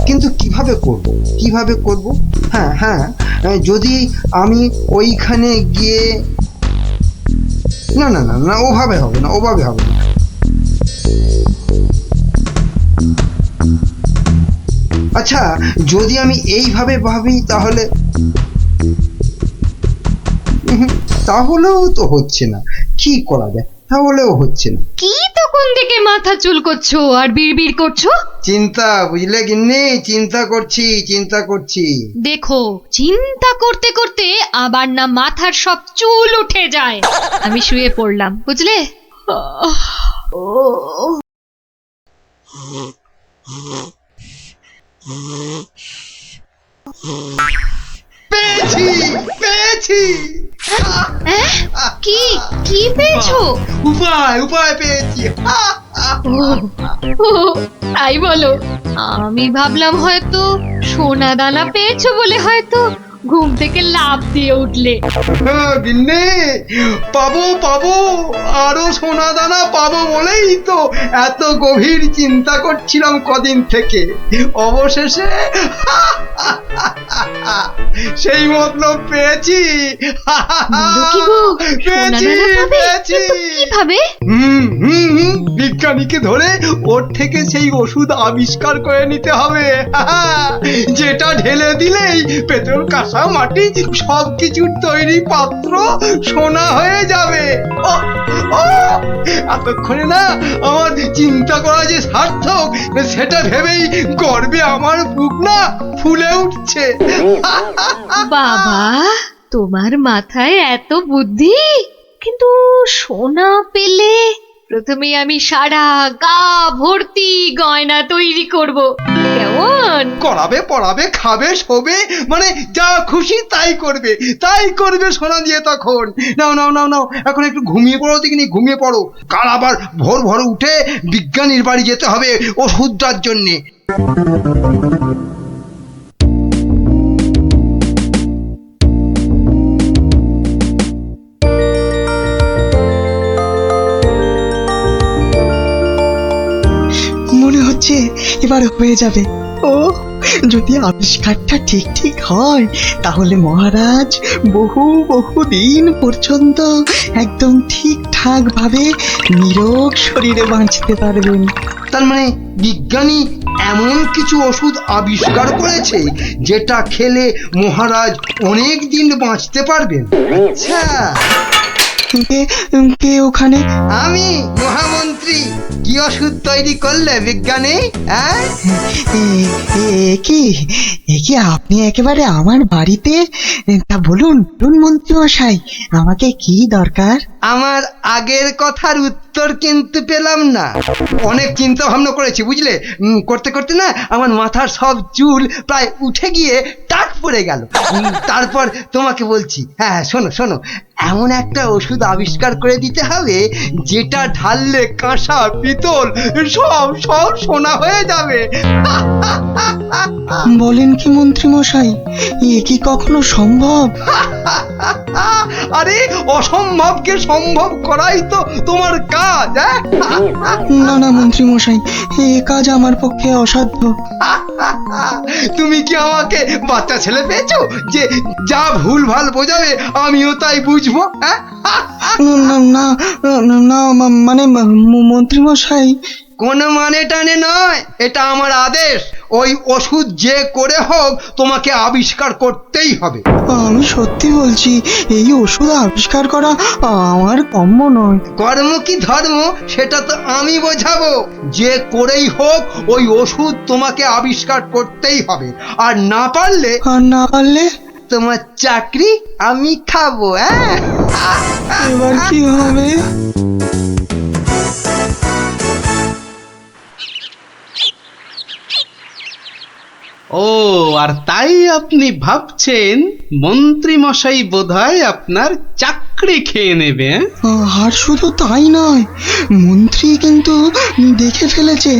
কিন্তু কিভাবে করব? হ্যাঁ হ্যাঁ, যদি আমি ওইখানে গিয়ে, না না না না, ওভাবে হবে না। আচ্ছা, যদি আমি এইভাবে ভাবি তাহলে, তাহলেও তো হচ্ছে না। কি করা যায়? তাহলেও হচ্ছে না। কি তখন থেকে মাথা চুলকোচ্ছো আর বিড়বিড় করছো? চিন্তা, বুঝলে গিন্নি, চিন্তা করছি। দেখো, চিন্তা করতে করতে আবার না মাথার সব চুল উঠে যায়। আমি শুয়ে পড়লাম, বুঝলে? পেয়েছি। কি কি পেয়েছো? উপায় পেয়েছি। ও, তাই বলো? আমি ভাবলাম হয়তো সোনা দানা পেয়েছো বলে হয়তো ঘুম থেকে লাফ দিয়ে উঠলে। গিন্নি, পাবো, আরো সোনা দানা পাবো বলেই তো এত গভীর চিন্তা করছিলাম কদিন থেকে। অবশেষে সেই মতলব পেয়েছি। কি গো, সোনা দানা পাবে? কিভাবে? বিজ্ঞানীকে ধরে ওর থেকে সেই ওষুধ আবিষ্কার করে নিতে হবে, যেটা ঢেলে দিলেই পেট্রোল, কাঁসা, মাটি সবকিছুর তৈরি পাত্র সোনা হয়ে যাবে। এতক্ষণে না আমার চিন্তা করা যে সার্থক, সেটা ভেবেই গর্বে আমার বুক না ফুলে উঠছে। বাবা, তোমার মাথায় এত বুদ্ধি! কিন্তু সোনা পেলে প্রথমে আমি সারা গা ভর্তি গয়না তৈরি করব। কেমন? করাবে, পড়াবে, খাবে, শোবে, মানে যা খুশি তাই করবে সোনা দিয়ে। তখন নাও, এখন একটু ঘুমিয়ে পড়ো দেখিনি, ঘুমিয়ে পড়ো। কাল আবার ভোর উঠে বিজ্ঞানীর বাড়ি যেতে হবে ওষুধটার জন্যে। মনে হচ্ছে এবার হয়ে যাবে। ও, যদি আবিষ্কারটা ঠিক হয় তাহলে মহারাজ বহু দিন পর্যন্ত একদম ঠিকঠাক ভাবে নিরোগ শরীরে বাঁচতে পারবেন। তার মানে বিজ্ঞানী এমন কিছু ওষুধ আবিষ্কার করেছে যেটা খেলে মহারাজ অনেক দিন বাঁচতে পারবেন। আচ্ছা, কে ওখানে? আমি মহামন্ত্রী। কি ওষুধ তৈরি করলে বিজ্ঞানী? কি আপনি একেবারে আমার বাড়িতে? তা বলুন মন্ত্রী মশাই, আমাকে কি দরকার? আমার আগের কথার উত্তর কিন্তু পেলাম না। অনেক চিন্তা ভাবনা করেছি, বুঝলে। করতে করতে না আমার মাথার সব চুল প্রায় উঠে গিয়ে টাক পড়ে গেল। তারপর তোমাকে বলছি, হ্যাঁ শোনো, এমন একটা ওষুধ আবিষ্কার করে দিতে হবে যেটা ঢাললে কাঁসা, পিতল সব সোনা হয়ে যাবে। বলেন কি মন্ত্রী মশাই, এ কি কখনো সম্ভব? আরে অসম্ভবকে সম্ভব করাই তো তোমার কাজ। না মন্ত্রী মশাই, এ কাজ আমার পক্ষে অসাধ্য। তুমি কি আমাকে বাচ্চা ছেলে পেয়েছো যে যা ভুল ভাল বোঝাবে আমিও তাই বুঝবো? না মানে মন্ত্রী মশাই, কোনো মানে টানে নয়, এটা আমার আদেশ। ওই ওষুধ যে করে হোক তোমাকে আবিষ্কার করতেই হবে। আমি সত্যি বলছি, এই ওষুধ আবিষ্কার করা আমার কম্য নয়। কর্ম কি ধর্ম সেটা তো আমি বোঝাবো। যে করেই হোক ওই ওষুধ তোমাকে আবিষ্কার করতেই হবে। আর না পারলে তোমার চাকরি আমি খাবো। এবার কি হবে? ও, আর তাই আপনি ভাবছেন মন্ত্রী মশাই বোধহয় আপনার চাকরি খেয়ে নেবে? আর শুধু তাই নয়, মন্ত্রী কিন্তু দেখে ফেলেছে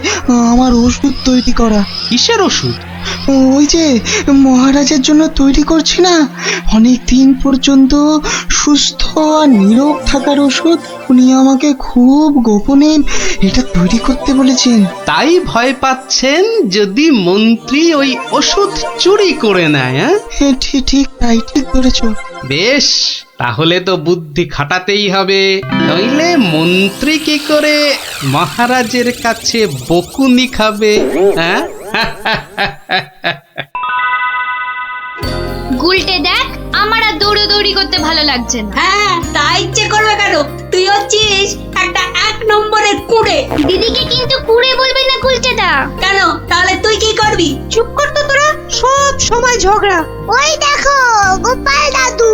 আমার ওষুধ তৈরি করা। কিসের ওষুধ? ওই যে মহারাজের জন্য তৈরি করছি না, অনেক দিন পর্যন্ত সুস্থ আর নীরোগ থাকার ওষুধ। উনি আমাকে খুব গোপনে এটা তৈরি করতে বলেছেন। তাই ভয় পাচ্ছেন যদি মন্ত্রী ওই ওষুধ চুরি করে নেয়? হ্যাঁ, ঠিক ঠিক তাই, ঠিক ধরেছ। বেশ, তাহলে তো বুদ্ধি খাটাতেই হবে, নইলে মন্ত্রী কি করে মহারাজের কাছে বকুনি খাবে? হ্যাঁ, গুলটে দেখ, আমার আর দৌড়ি করতে ভালো লাগছে না। হ্যাঁ, তাই ইচ্ছে করবে কেন? তুই হচ্ছিস একটা 1 নম্বরের কুড়ে। দিদিকে কিন্তু কুড়ে বলবি না গুলটেদা। কেন? তাহলে তুই কি করবি? চুপ কর তো তোরা, সব সময় ঝগড়া। ওই দেখো গোপাল দাদু।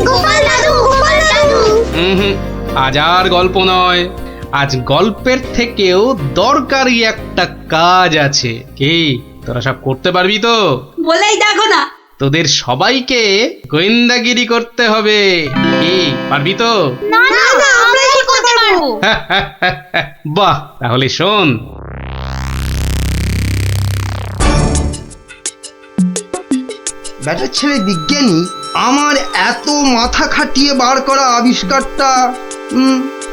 গোপাল দাদু, গোপাল দাদু। হুম, আজ আর গল্প নয়, আজ গল্পের থেকেও দরকারি একটা কাজ আছে। কি তোরা সব করতে পারবি তো? বলেই দেখো না। তোদের সবাইকে গোয়েন্দাগিরি করতে হবে। কি পারবি তো? না না, আমরা কি করতে পারবো? বাহ, তাহলে শোন। ব্যাটার ছেলে বিজ্ঞানী আমার এত মাথা খাটিয়ে বার করা আবিষ্কারটা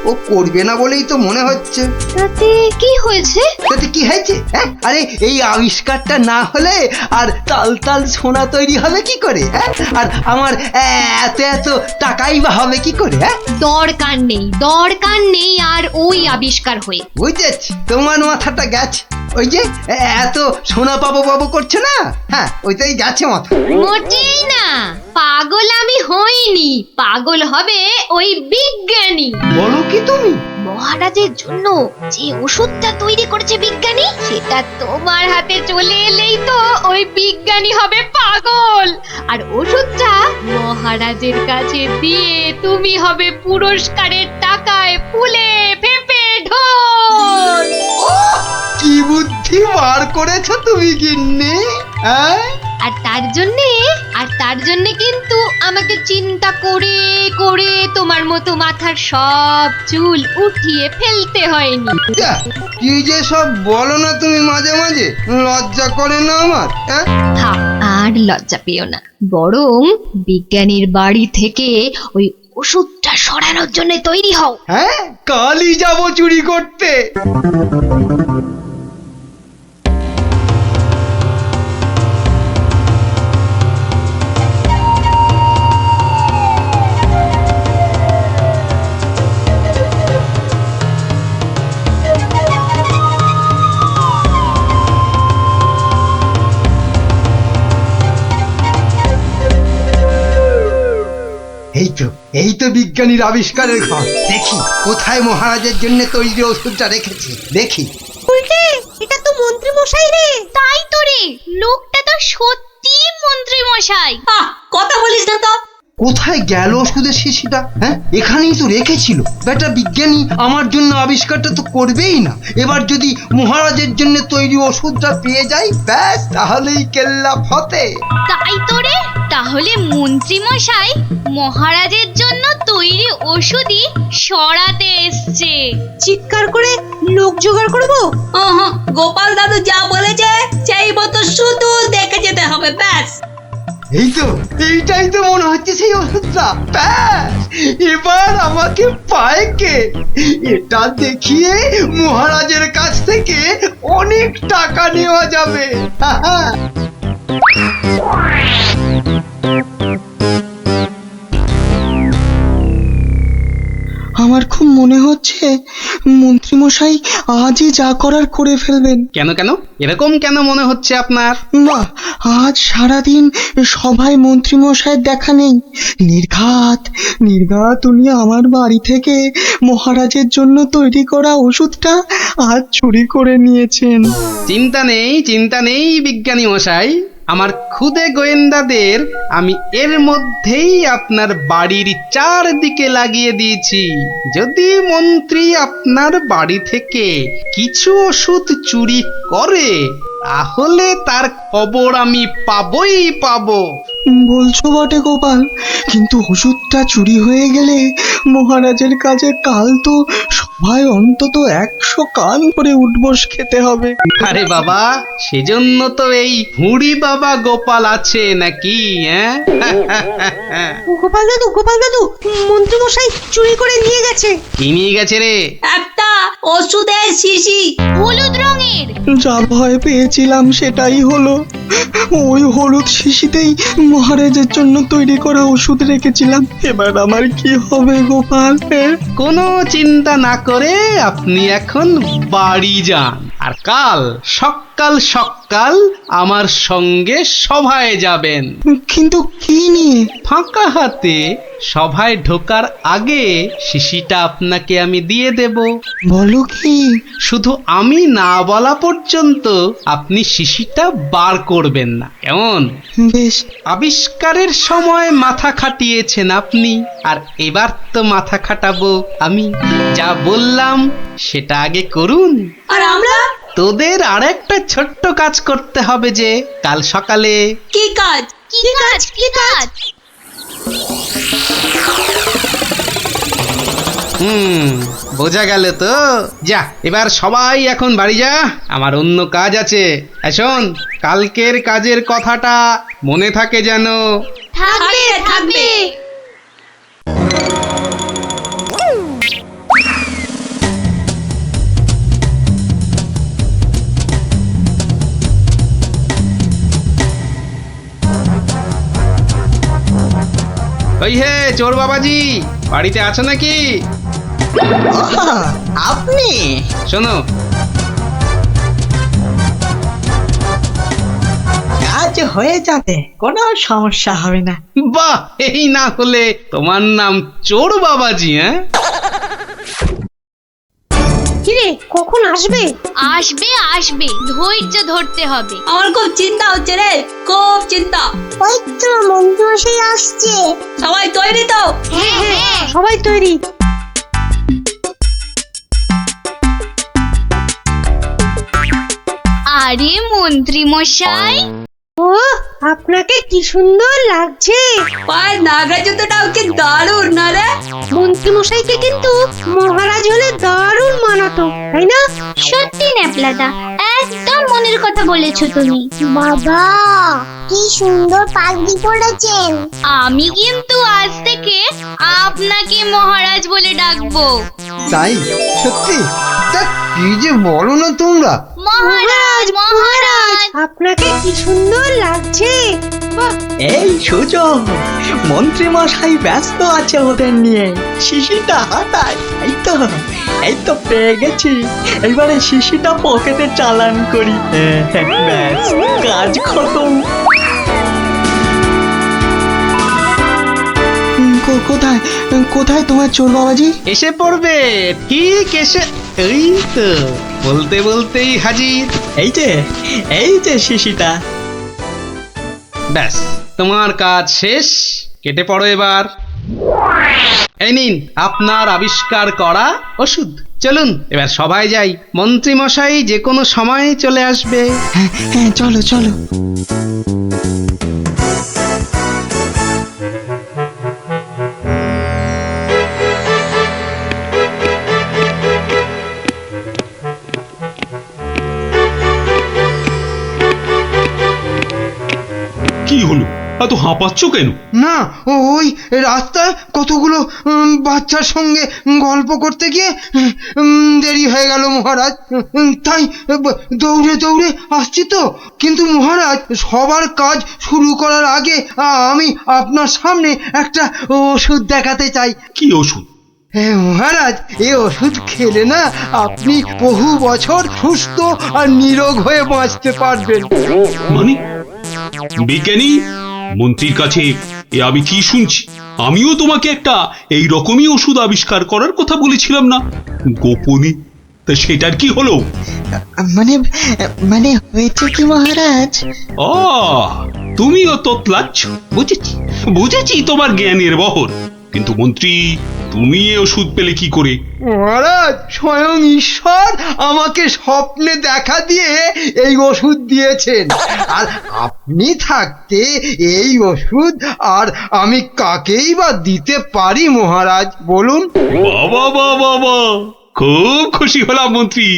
ও করবে না বলেই তো মনে হচ্ছে। তাতে কি হয়েছে? তাতে কি হয়েছে? হ্যাঁ, আরে এই আবিষ্কারটা না হলে আর তাল তাল সোনা তৈরি হবে কি করে? হ্যাঁ, আর আমার এত এত টাকাই বা হবে কি করে? হ্যাঁ, দরকার নেই আর ওই আবিষ্কার হয়ে। বুঝেছি, তোমার মাথাটা গেছে। ওই যে এত সোনা পাবো পাবো করছে না, হ্যাঁ ওইটাই গেছে মাথা। মোটেই না, পাগল আমি হইনি, পাগল হবে ওই বিজ্ঞানী। বলো কি তুমি? মহারাজের জন্য যে ওষুধটা তৈরি করেছে বিজ্ঞানী, সেটা তোমার হাতে চলে এলেই তো ওই বিজ্ঞানী হবে পাগল, আর ওষুধটা মহারাজের কাছে দিয়ে তুমি হবে পুরস্কারের টাকায় ফুলে ফেপে ঢোল। কি বুদ্ধি বার করেছো তুমি গিন্নি? হ্যাঁ, আর তার জন্যে কিন্তু আমাকে চিন্তা করে করে তোমার মতো মাথার সব চুল উঠিয়ে ফেলতে হয়নি। যা, কি যে সব বলো না তুমি মাঝে মাঝে, লজ্জা করে না আমার? হ্যাঁ, থাক, আর লজ্জা পেও না, বরং বিজ্ঞানীর বাড়ি থেকে ওই ওষুধটা সরানোর জন্য তৈরি হও। হ্যাঁ, কালই যাবো চুরি করতে। এই তো বিজ্ঞানীর আবিষ্কারের ঘর। দেখি কোথায় মহারাজের জন্য তৈরি ওষুধটা রেখেছি, দেখি। উল্টে, এটা তো মন্ত্রী মশাই রে। তাই তো রে, লোকটা তো সত্যি মন্ত্রী মশাই। কথা বলিস না তো। কোথায় গেল ওষুধের শিশিটা? হ্যাঁ, এখানেই তো রেখেছিল। বেটা বিজ্ঞানী আমার জন্য আবিষ্কারটা তো করবেই না। এবার যদি মহারাজের জন্য তৈরি ওষুধটা পেয়ে যাই, ব্যাস তাহলেই কেল্লা ফতে। তাই তো রে, তাহলে মন্ত্রী মশাই মহারাজের জন্য তৈরি ওষুধই সরাতে এসছে। চিৎকার করে লোক জোগাড় করবো। গোপাল দাদু যা বলেছে সেই মতো শুধু দেখে যেতে হবে, ব্যাস। এইটাই তো মনে হচ্ছে সেই ওষুধটা। ব্যাস, এবার আমাকে পায় কে? এটা দেখিয়ে মহারাজের কাছ থেকে অনেক টাকা নেওয়া যাবে। আমার খুব মনে হচ্ছে মন্ত্রীমশাই আজই যা করার করে ফেলবেন। কেন কেন এরকম কেন মনে হচ্ছে আপনার? মা, আজ সারাদিন সভায় মন্ত্রীমশাইয়ের দেখা নেই। নির্ঘাত উনি আমার বাড়ি থেকে মহারাজের জন্য তৈরি করা ওষুধটা আজ চুরি করে নিয়েছেন। চিন্তা নেই বিজ্ঞানী মশাই, আমার খুদে গোয়েন্দাদের আমি এর মধ্যেই আপনার বাড়ির চারদিকে লাগিয়ে দিয়েছি। যদি মন্ত্রী আপনার বাড়ি থেকে কিছু ওষুধ চুরি করে, তাহলে তার খবর আমি পাবই পাবো। বলছো বটে গোপাল, কিন্তু ওষুধটা চুরি হয়ে গেলে মহারাজের কাছে কাল তো সবাই অন্তত 100 কান করে উঠবস খেতে হবে। আরে বাবা, সেজন্য তো এই হুড়ি বাবা গোপাল আছে নাকি, হ্যাঁ? গোপাল দাদু মন্ত্রী মশাই চুরি করে নিয়ে গেছে। কি নিয়ে গেছে রে? একটা ওষুধের শিশি। হলুদ রঙের। যা ভয় পেয়েছিলাম সেটাই হলো। ওই হলুদ শিশিতেই মহারাজের জন্য তৈরি করা ওষুধ রেখেছিলাম। এবার আমার কি হবে গোপাল? কোনো চিন্তা না করে আপনি এখন বাড়ি যান, আর কাল সকাল সকাল আমার সঙ্গে সভায় যাবেন। কিন্তু কি নিয়ে? ফাঁকা হাতে সভায় ঢোকার আগে শিশিটা আপনাকে আমি দিয়ে দেব। বলো কি? শুধু আমি না বলা পর্যন্ত আপনি শিশিটা বার করবেন না, কেমন? বেশ। আবিষ্কারের সময় মাথা খাটিয়েছেন আপনি, আর এবার তো মাথা খাটাবো আমি। যা বললাম সেটা আগে করুন। আর আমরা? তোদের আরেকটা ছোট্ট কাজ করতে হবে, যে কাল সকালে। কি কাজ? কি কাজ? বোঝা গেল তো? যা, এবার সবাই এখন বাড়ি যা, আমার অন্য কাজ আছে। শোন, কালকের কাজের কথাটা মনে থাকে যেন। থাকবে। ওই হে চোর বাবাজি, বাড়িতে আছো নাকি? আপনি? শোনো, কাজ হয়ে যাবে, কোনো সমস্যা হবে না। বাহ, এই না হলে তোমার নাম চোর বাবাজি? হ্যাঁ, কিরে কখন আসবে? আসবে, ধৈর্য ধরতে হবে। আমার খুব চিন্তা হচ্ছে রে, খুব চিন্তা। ওই তো মন্ত্রী মশাই আসছে। সবাই তৈরি তো? হ্যাঁ। সবাই তৈরি। আরে মন্ত্রী মশাই, ও আপনাকে কি সুন্দর লাগছে। পায়ের নাগরা জুতোটাও কি দারুণ না রে? মন্ত্রী মশাইকে কিন্তু মহারাজ হলে দারুণ মানাতো, তাই না? সত্যি ন্যাপলাদা, একদম মনের কথা বলেছো তুমি। বাবা কি সুন্দর পাগড়ি পরেছেন। আমি কিন্তু আজ থেকে আপনাকে মহারাজ বলে ডাকবো। তাই? সত্যি? তা কি যে বলো না তোমরা। মহারাজ। আপনাকে কি সুন্দর লাগছে। বাহ, এই সুযোগ, মন্ত্রী মশাই ব্যস্ত আছে ওদের নিয়ে। শিশিটা হাতায়। এই তো পেয়ে গেছি। এবারে শিশিটা পকেটে চালান করি। ব্যাস, কাজ খতম। কোথায় তোমার চোর বাবাজি? এসে পড়বে, ঠিক এসে। এই তো বলতে বলতেই হাজির। এই যে শিশিটা। ব্যাস, তোমার কাজ শেষ, কেটে পড়ো এবার। এই নিন আপনার আবিষ্কার করা ওষুধ। চলুন এবার সবাই যাই, মন্ত্রী মশাই যে কোনো সময় চলে আসবে। হ্যাঁ, চলো। কি হলো, এত হাঁপাচ্ছ কেন? না, ওই রাস্তায় কতগুলো বাচ্চার সঙ্গে গল্প করতে গিয়ে দেরি হয়ে গেল মহারাজ। তাই দৌড়ে আসছি তো। কিন্তু মহারাজ, সবার কাজ শুরু করার আগে আমি আপনার সামনে একটা ওষুধ দেখাতে চাই। কি ওষুধ? মহারাজ, এই ওষুধ খেলে না আপনি বহু বছর সুস্থ আর নিরোগ হয়ে বাঁচতে পারবেন। মানে বিজ্ঞানী মন্ত্রীর কাছে এ আমি কি শুনছি? আমিও তোমাকে একটা এই রকমই ওষুধ আবিষ্কার করার কথা বলেছিলাম না, গোপনে? তা সেটার কি হলো? মানে হয়েছে কি মহারাজ? তুমিও তোতলাচ্ছ, বুঝেছি তোমার জ্ঞানের বহর। কিন্তু মন্ত্রী, তুমি এ ওষুধ পেলে কি করে? মহারাজ, স্বয়ং ঈশ্বর আমাকে স্বপ্নে দেখা দিয়ে এই ওষুধ দিয়েছেন। আর আপনি থাকতে এই ওষুধ আর আমি কাকেই বা দিতে পারি মহারাজ, বলুন? বাবা বাবা বাবা, খুব খুশি হলাম মন্ত্রী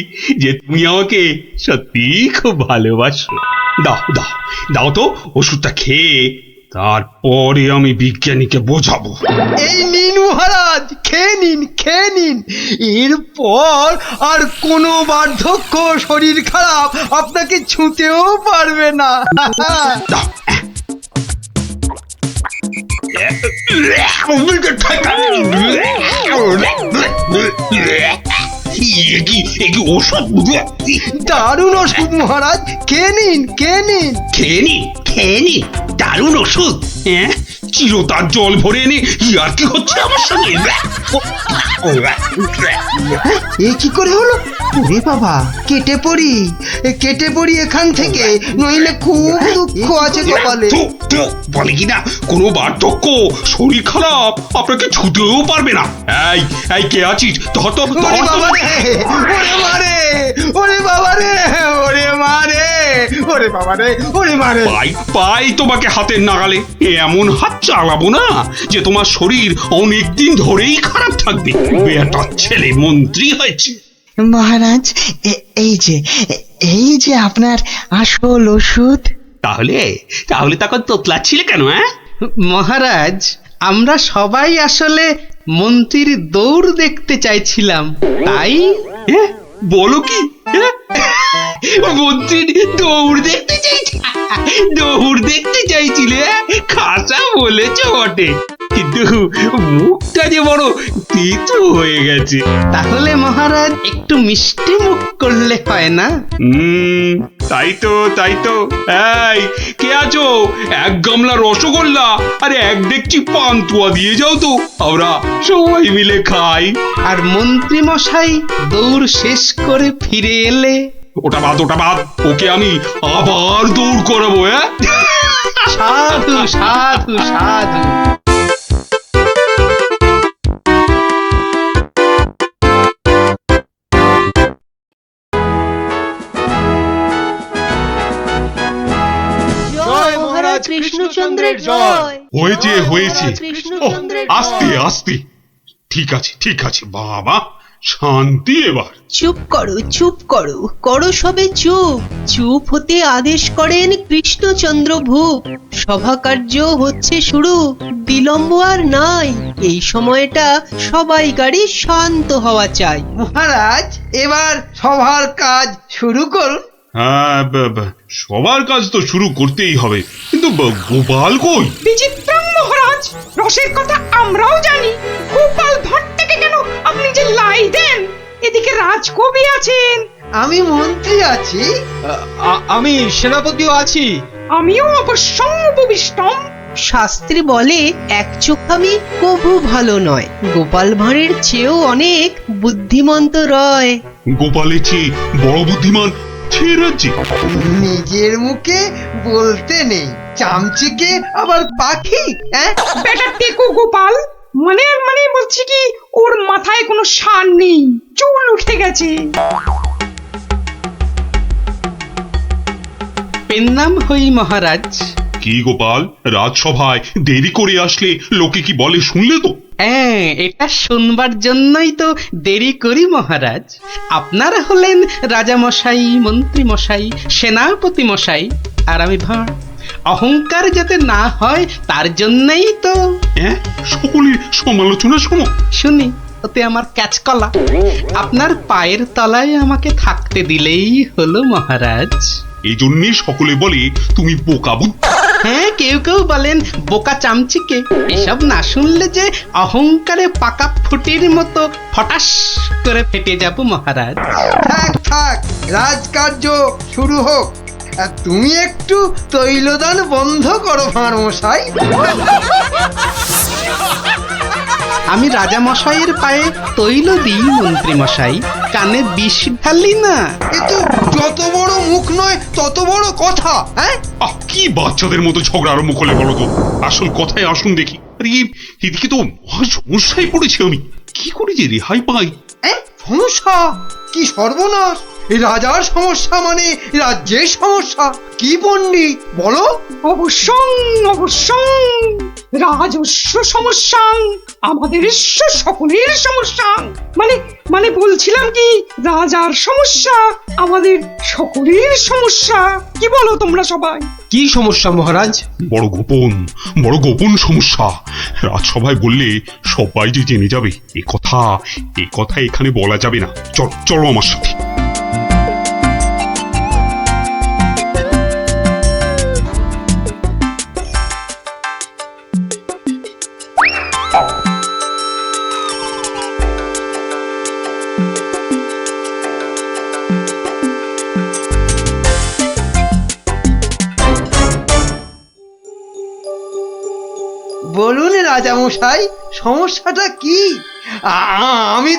যে তুমি আমাকে সত্যি খুব ভালোবাসো। দাও দাও দাও তো ওষুধটা খেয়ে, তারপরে আমি বিজ্ঞানীকে বোঝাবো। এই নিন মহারাজ, খেয়ে নিন, খেয়ে নিন। এরপর আর কোনো বার্ধক্য, শরীর খারাপ আপনাকে ছুঁতেও পারবে না। দাও। ওষুধ দারুণ ওষুধ মহারাজ, খেয়ে নিন, খেয়ে নিন। খেয়ে নি দারুণ ওষুধ। হ্যাঁ, চিরতার জল ভরে এনে আর কি হচ্ছে আমার সঙ্গে? এ কি করে হলো? ওরে বাবা, কেটে পড়ি এখান থেকে, নইলে খুব দুঃখ আছে কপালে। বলে কিনা কোনো বার্ধক্য, শরীর খারাপ আপনাকে ছুতেও পারবে না। এই এই কে আছিস? ধর তো, ওরে বাবা রে, ওরে মারে, ওরে বাবা রে, ওরে মারে, ওরে বাবা রে, ওরে মারে। পাই তোমাকে হাতের নাগালে। এমন হাত চালাবো না যে তোমার শরীর অনেক দিন ধরেই খারাপ থাকবে। বেটার ছেলে মন্ত্রী হয়েছে। মহারাজ, এই যে আপনার আসল ওষুধ। তাহলে তখন তোতলাচ্ছিলে কেন? হ্যাঁ মহারাজ, আমরা সবাই আসলে মন্ত্রীর দৌড় দেখতে চাইছিলাম, তাই। বলো কি? মন্ত্রীর দৌড় দেখতে চাইছিলে? খাসা বলেছ বটে, কিন্তু মুখটা যে বড় তেতো হয়ে গেছে। তাহলে মহারাজ একটু মিষ্টি মুখ করলে হয় না? তাই তো। এই কে আছো? এক গামলা রসগোল্লা আর এক ডেকচি পান্তুয়া দিয়ে যাও তো, আমরা সবাই মিলে খাই। আর মন্ত্রী মশাই দৌড় শেষ করে ফিরে এলে? ওটা বাদ, ওকে আমি আবার দৌড় করাবো। হ্যাঁ, সাধু সাধু সাধু। জয় মহারাজ কৃষ্ণচন্দ্রের জয়। হয়েছে। কৃষ্ণচন্দ্রের আস্তে। ঠিক আছে বাবা, শান্তি এবার। চুপ করো সবে চুপ হতে আদেশ করেন কৃষ্ণচন্দ্র ভূপ। সভা কার্য হচ্ছে শুরু, বিলম্ব আর নাই। এই সময়টা সবাইকারই শান্ত হওয়া চাই। মহারাজ, এবার সভার কাজ শুরু করুন। হ্যাঁ, সবার কাজ তো শুরু করতেই হবে, কিন্তু গোপাল কই? বিচিত্রম মহারাজ, রসের কথা আমরাও জানি। গোপাল ভাঁড় থেকে কেন আপনি যে লাই দেন? এদিকে রাজকবি আছেন, আমি মন্ত্রী আছি, আমি সেনাপতিও আছি। আমিও অবশ্যম উপবিষ্টম। শাস্ত্রী বলে এক চোখামি কভু ভালো নয়। গোপাল ভাঁড়ের চেয়েও অনেক বুদ্ধিমন্ত রয়। গোপালের চেয়ে বড় বুদ্ধিমান রাজ্যে? নিজের মুখে বলতে নেই, চামচিকে আবার পাখি। বেটা টেকো গোপাল, মানে বলছি কি, ওর মাথায় কোনো সার নেই, চুল উঠে গেছে। পেন্নাম হই মহারাজ। কি গোপাল, রাজসভায় দেরি করে আসলে লোকে কি বলে শুনলে তো? হ্যাঁ, এটা শুনবার জন্যই তো দেরি করি মহারাজ। আপনারা হলেন রাজা মশাই, মন্ত্রী মশাই, সেনাপতি মশাই, আর আমি ভাঁড়। অহংকার যাতে না হয় তার জন্যই তো। সকলের সমালোচনা শোনো। শুনি, ওতে আমার ক্যাচকলা। আপনার পায়ের তলায় আমাকে থাকতে দিলেই হলো মহারাজ। এই জন্যে সকলে বলে তুমি বোকা বুদ্ধি। হ্যাঁ, কেউ বলেন বোকা চামচিকে। এসব না শুনলে যে অহংকারে পাকা ফুটির মতো ফটাস করে ফেটে যাব মহারাজ। থাক, রাজকার্য শুরু হোক। আর তুমি একটু তৈলদান বন্ধ করো ভাঁড় মশাই। আমি রাজা মশাইয়ের পায়ে তৈল দিই মন্ত্রী মশাই, কানে বিষ ঢালি না। এ তো যত বড় মুখ নয় তত বড় কথা। কি বাচ্চাদের মতো ঝগড়া আরম্ভ করলে বলো তো? আসল কথায় আসুন দেখি। আরে এদিকে তো মহা সমস্যায় পড়েছি আমি, কি করে যে রেহাই পাই? সমস্যা? কি সর্বনাশ! এই রাজার সমস্যা মানে রাজ্যের সমস্যা। কি পণ্ডিত বলো? অবশ্যং অবশ্যং রাজস্ব সমস্যা, আমাদের সকলের সমস্যা। মানে মানে বলছিলাম কি, রাজার সমস্যা আমাদের সকলের সমস্যা। কি বলো তোমরা সবাই? কি সমস্যা মহারাজ? বড় গোপন সমস্যা। রাজসভায় বললে সবাই যে জেনে যাবে, এ কথা এখানে বলা যাবে না। চলো আমার সাথে। বলুন রাজামশাই, সমস্যাটা কি? আমি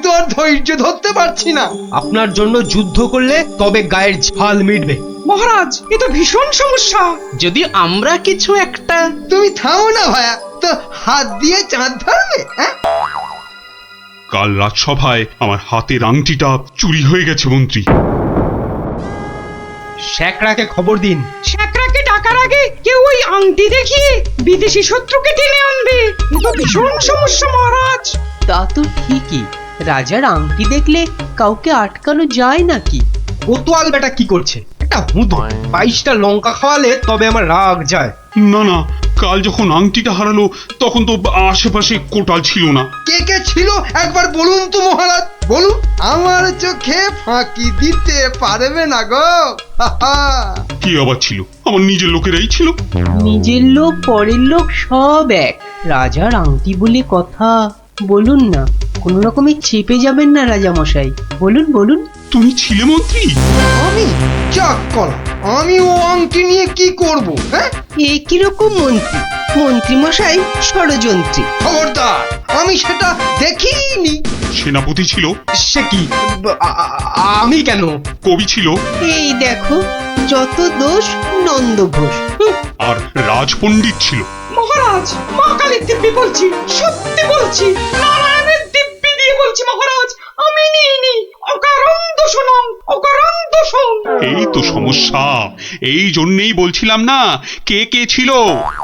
তো আর ধৈর্য ধরতে পারছি না। আপনার জন্য যুদ্ধ করলে তবে গায়ের ঝাল মিটবে। মহারাজ, এ তো ভীষণ সমস্যা। যদি আমরা কিছু একটা... তুমি থামো না ভায়া, তো হাত দিয়ে চাঁদ ধরবে? কাল রাজসভায় আমার হাতের আংটিটা চুরি হয়ে গেছে মন্ত্রী। শ্যাকরাকে খবর দিন। শ্যাকরাকে ডাকার আগে কেউ ওই আংটি দেখিয়ে বিদেশি শত্রুকে টেনে আনবে। এ তো ভীষণ সমস্যা মহারাজ। তা তো ঠিকই, রাজার আংটি দেখলে কাউকে আটকানো যায় নাকি? কোতোয়াল বেটা কি করছে? একটা হুঁদো 22টা লঙ্কা খাওয়ালে তবে আমার রাগ যায়। না, কাল যখন আংটিটা হারালো তখন তো আশেপাশে কোটাল ছিল না। কে ছিল একবার বলুন তো মহারাজ, বলুন। আমার চোখে ফাঁকি দিতে পারবে না গো। কি আবার ছিল? আমার নিজের লোকেরাই ছিল। নিজের লোক পরের লোক সব এক। রাজার আংটি বলে কথা, বলুন না, কোনো রকমে চেপে যাবেন না রাজামশাই, বলুন। তুমি ছিলে মন্ত্রী? আমি চাক করা, আমি ও আংটি নিয়ে কি করব? এ কিরকম মন্ত্রী মশাই ষড়যন্ত্রী। খবরদার, আমি সেটা দেখিনি। সেনাপতি ছিল? সে কি? আমি কেন? কবি ছিল? এই দেখো, যত দোষ নন্দ ঘোষ। আর রাজপণ্ডিত ছিল? মহারাজ, মা কালীর দিব্যি বলছি, সত্যি বলছি, নারায়ণের দিব্যি দিয়ে বলছি মহারাজ, আমি নিইনি। অকারণ দোষণং, অকারণ দোষণ। এই তো সমস্যা, এই জন্যেই বলছিলাম না কে ছিল।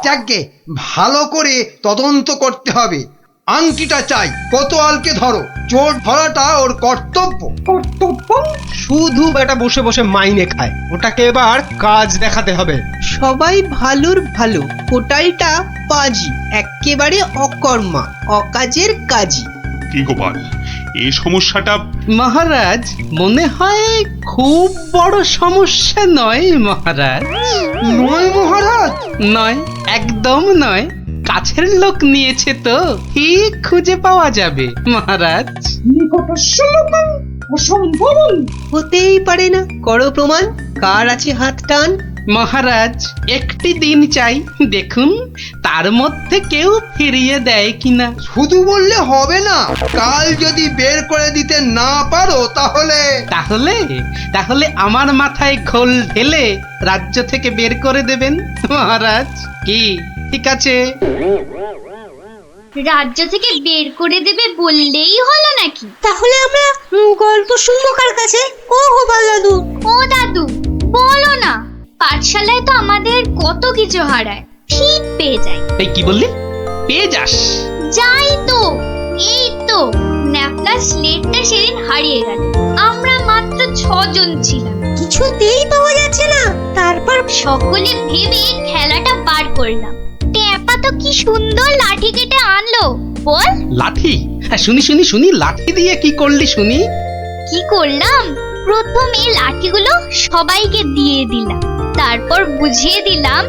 যাকে ভালো করে তদন্ত করতে হবে। আংটিটা চাই, কোতোয়ালকে ধরো। চোর ধরাটা ওর কর্তব্য। শুধু বেটা বসে বসে মাইনে খায়, ওটাকে এবার কাজ দেখাতে হবে। সবাই ভালোর ভালো, কোটালটা পাজি, একেবারে অকর্মা, অকাজের কাজী। কি গোপাল, এই সমস্যাটা... মহারাজ, মনে হয় খুব বড় সমস্যা নয় মহারাজ। নয় মহারাজ? নয়, একদম নয়। কাছের লোক নিয়েছে তো ঠিক খুঁজে পাওয়া যাবে মহারাজ। নিকটস্য লোকং অসম্ভবং। হতেই পারে না, করো প্রমাণ। কার আছে হাত টান? মহারাজ, একটি দিন চাই, দেখুন তার মধ্যে কেউ ফিরিয়ে দেয় কিনা। শুধু বললে হবে না, কাল যদি বের করে দিতে না পারো তাহলে... তাহলে আমার মাথায় ঘোল ঢেলে রাজ্য থেকে বের করে দেবেন মহারাজ। কি ঠিক আছে? রাজ্য থেকে বের করে দেবে বললেই হলো নাকি? তাহলে আমরা গল্প শুনবো কার কাছে? ও গোপাল দাদু। ও দাদু, বলো না। পাঠশালায় তো আমাদের কত কিছু হারায়, ঠিক পেয়ে যাই। এই কি বললি? পেয়ে যাস? যাই তো, এই তো ন্যাপলা স্লেটটা সেদিন হারিয়ে গেল। আমরা মাত্র 6 জন ছিলাম, কিছুতেই পাওয়া যাচ্ছে না। তারপর সকলে ভেবে খেলাটা বার করলাম। টেপা তো কি সুন্দর লাঠি কেটে আনলো, বল। লাঠি? হ্যাঁ, শুনি, লাঠি দিয়ে কি করলি শুনি? কি করলাম? প্রথমে লাঠিগুলো সবাইকে দিয়ে দিলাম, তারপর বুঝিয়ে দিলাম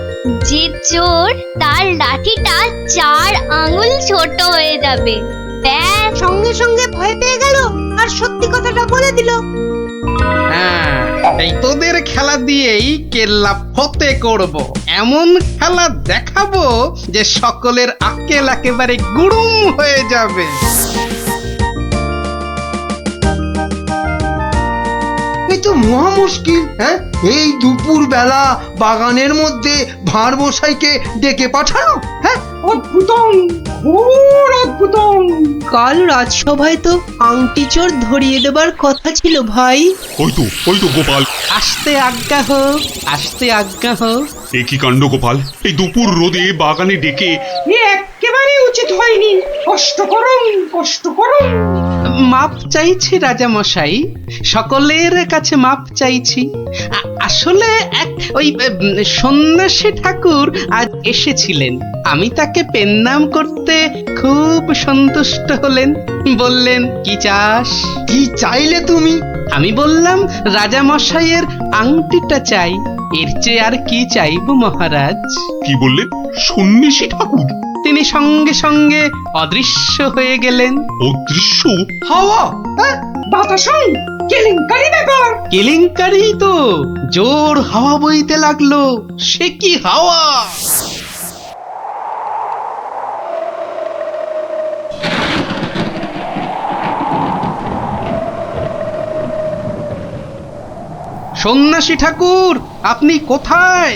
যে চোর তার লাঠিটা 4 আঙুল ছোট হয়ে যাবে। ব্যাস, সঙ্গে সঙ্গে ভয় পেয়ে গেল আর সত্যি কথাটা বলে দিল। হ্যাঁ, এই তোদের খেলা দিয়েই কেল্লা ফতে করব। এমন খেলা দেখাবো যে সকলের আক্কেল একেবারে গুড়ুম হয়ে যাবে। এই তো মহা মুশকিল। এই দুপুর বেলা বাগানের মধ্যে ভাঁড় মশাইকে ডেকে পাঠানো। অদ্ভুতং ঘোর অদ্ভুতং। কাল রাজসভায় তো আংটি চোর ধরিয়ে দেবার কথা ছিল ভাই। ওই তো গোপাল। আসতে আজ্ঞা হোক, আসতে আজ্ঞা হোক। এ কি কাণ্ড গোপাল, এই দুপুর রোদে বাগানে ডেকে। এ একেবারে উচিত হয়নি। কষ্ট করুন, কষ্ট করুন। মাপ চাইছি রাজা মশাই, সকলের কাছে মাপ চাইছি। আসলে ওই সন্ন্যাসী ঠাকুর আজ এসেছিলেন, আমি তাকে পেন্নাম করতে খুব সন্তুষ্ট হলেন। বললেন কি চাস? কি চাইলে তুমি? আমি বললাম রাজা মশাইয়ের আংটিটা চাই, এর চেয়ে আর কি চাইবো মহারাজ। কি বললেন? সন্ন্যাসী ঠাকুর? তিনি সঙ্গে সঙ্গে অদৃশ্য হয়ে গেলেন। অদৃশ্য? হাওয়া, বাতাসং, কেলেঙ্কারি ব্যাপার। কেলেঙ্কারি তো, জোর হাওয়া বইতে লাগলো। সে কি হাওয়া! সন্ন্যাসী ঠাকুর, আপনি কোথায়?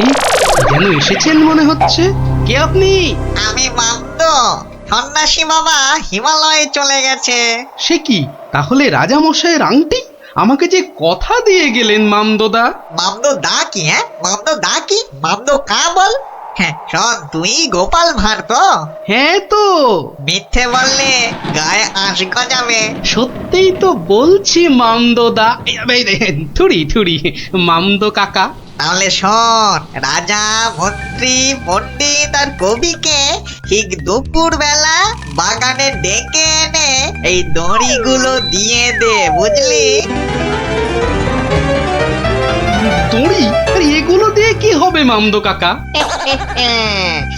এই, যেন এসেছেন মনে হচ্ছে। কে আপনি? আমি মামদ। সন্ন্যাসী বাবা হিমালয়ে চলে গেছে। সে কি, তাহলে রাজা মশাইয়ের আংটি? আমাকে যে কথা দিয়ে গেলেন মামদোদা। মামদ দা কি? হ্যাঁ, মামদ দা কি? মামদ কা বল? হ্যাঁ শোন, তুই গোপাল ভাঁড় তো? হ্যাঁ তো। মিথ্যে বললে গায়ে আঁশ গজাবে। সত্যিই তো বলছি মামদোদা। থুড়ি থুড়ি মামদো কাকা। তাহলে শোন, রাজা, মন্ত্রী, পণ্ডিত আর কবিকে ঠিক দুপুর বেলা বাগানে ডেকে এনে এই দড়িগুলো দিয়ে দে, বুঝলি? দড়ি? এগুলো দিয়ে কি হবে মামদো কাকা?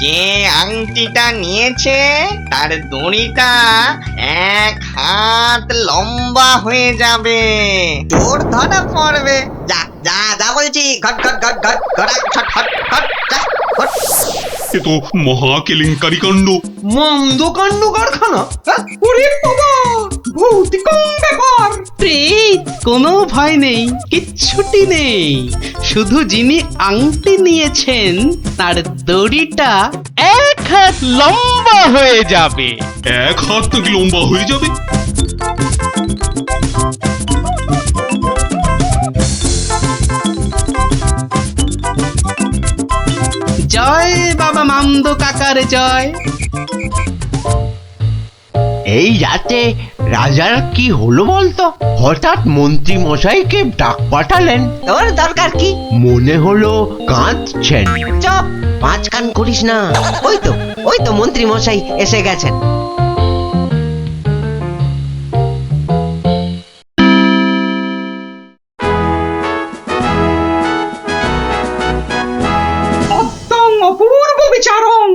যে আংটিটা নিয়েছে তার দড়িটা 1 হাত লম্বা হয়ে যাবে। তোর ধরা পড়বে। যা যা যা বলছি, ঘট ঘট ঘট ঘট ঘট ঘট ঘট ঘট যা ঘট। এ তো মহা কেলেঙ্কারি কাণ্ড। মন্দ কাণ্ড কারখানা। ওরে বাবা, ভৌতিকং ব্যাপার। প্রেত, কোনো ভয় নেই, কিচ্ছুটি নেই। শুধু যিনি আংটি নিয়েছেন তার দড়িটা 1 হাত লম্বা হয়ে যাবে। 1 হাত নাকি লম্বা হয়ে যাবে? জয় বাবা মামদো কাকার জয়। এই রাতে রাজার কি হলো বলতো? হঠাৎ মন্ত্রী মশাইকে ডাক পাঠালেন। তোর দরকার কি? মনে হলো কাঁদছেন। চপ, পাঁচ কান করিস না। ওই তো মন্ত্রী মশাই এসে গেছেন। অত্যং অপূর্ব বিচারং,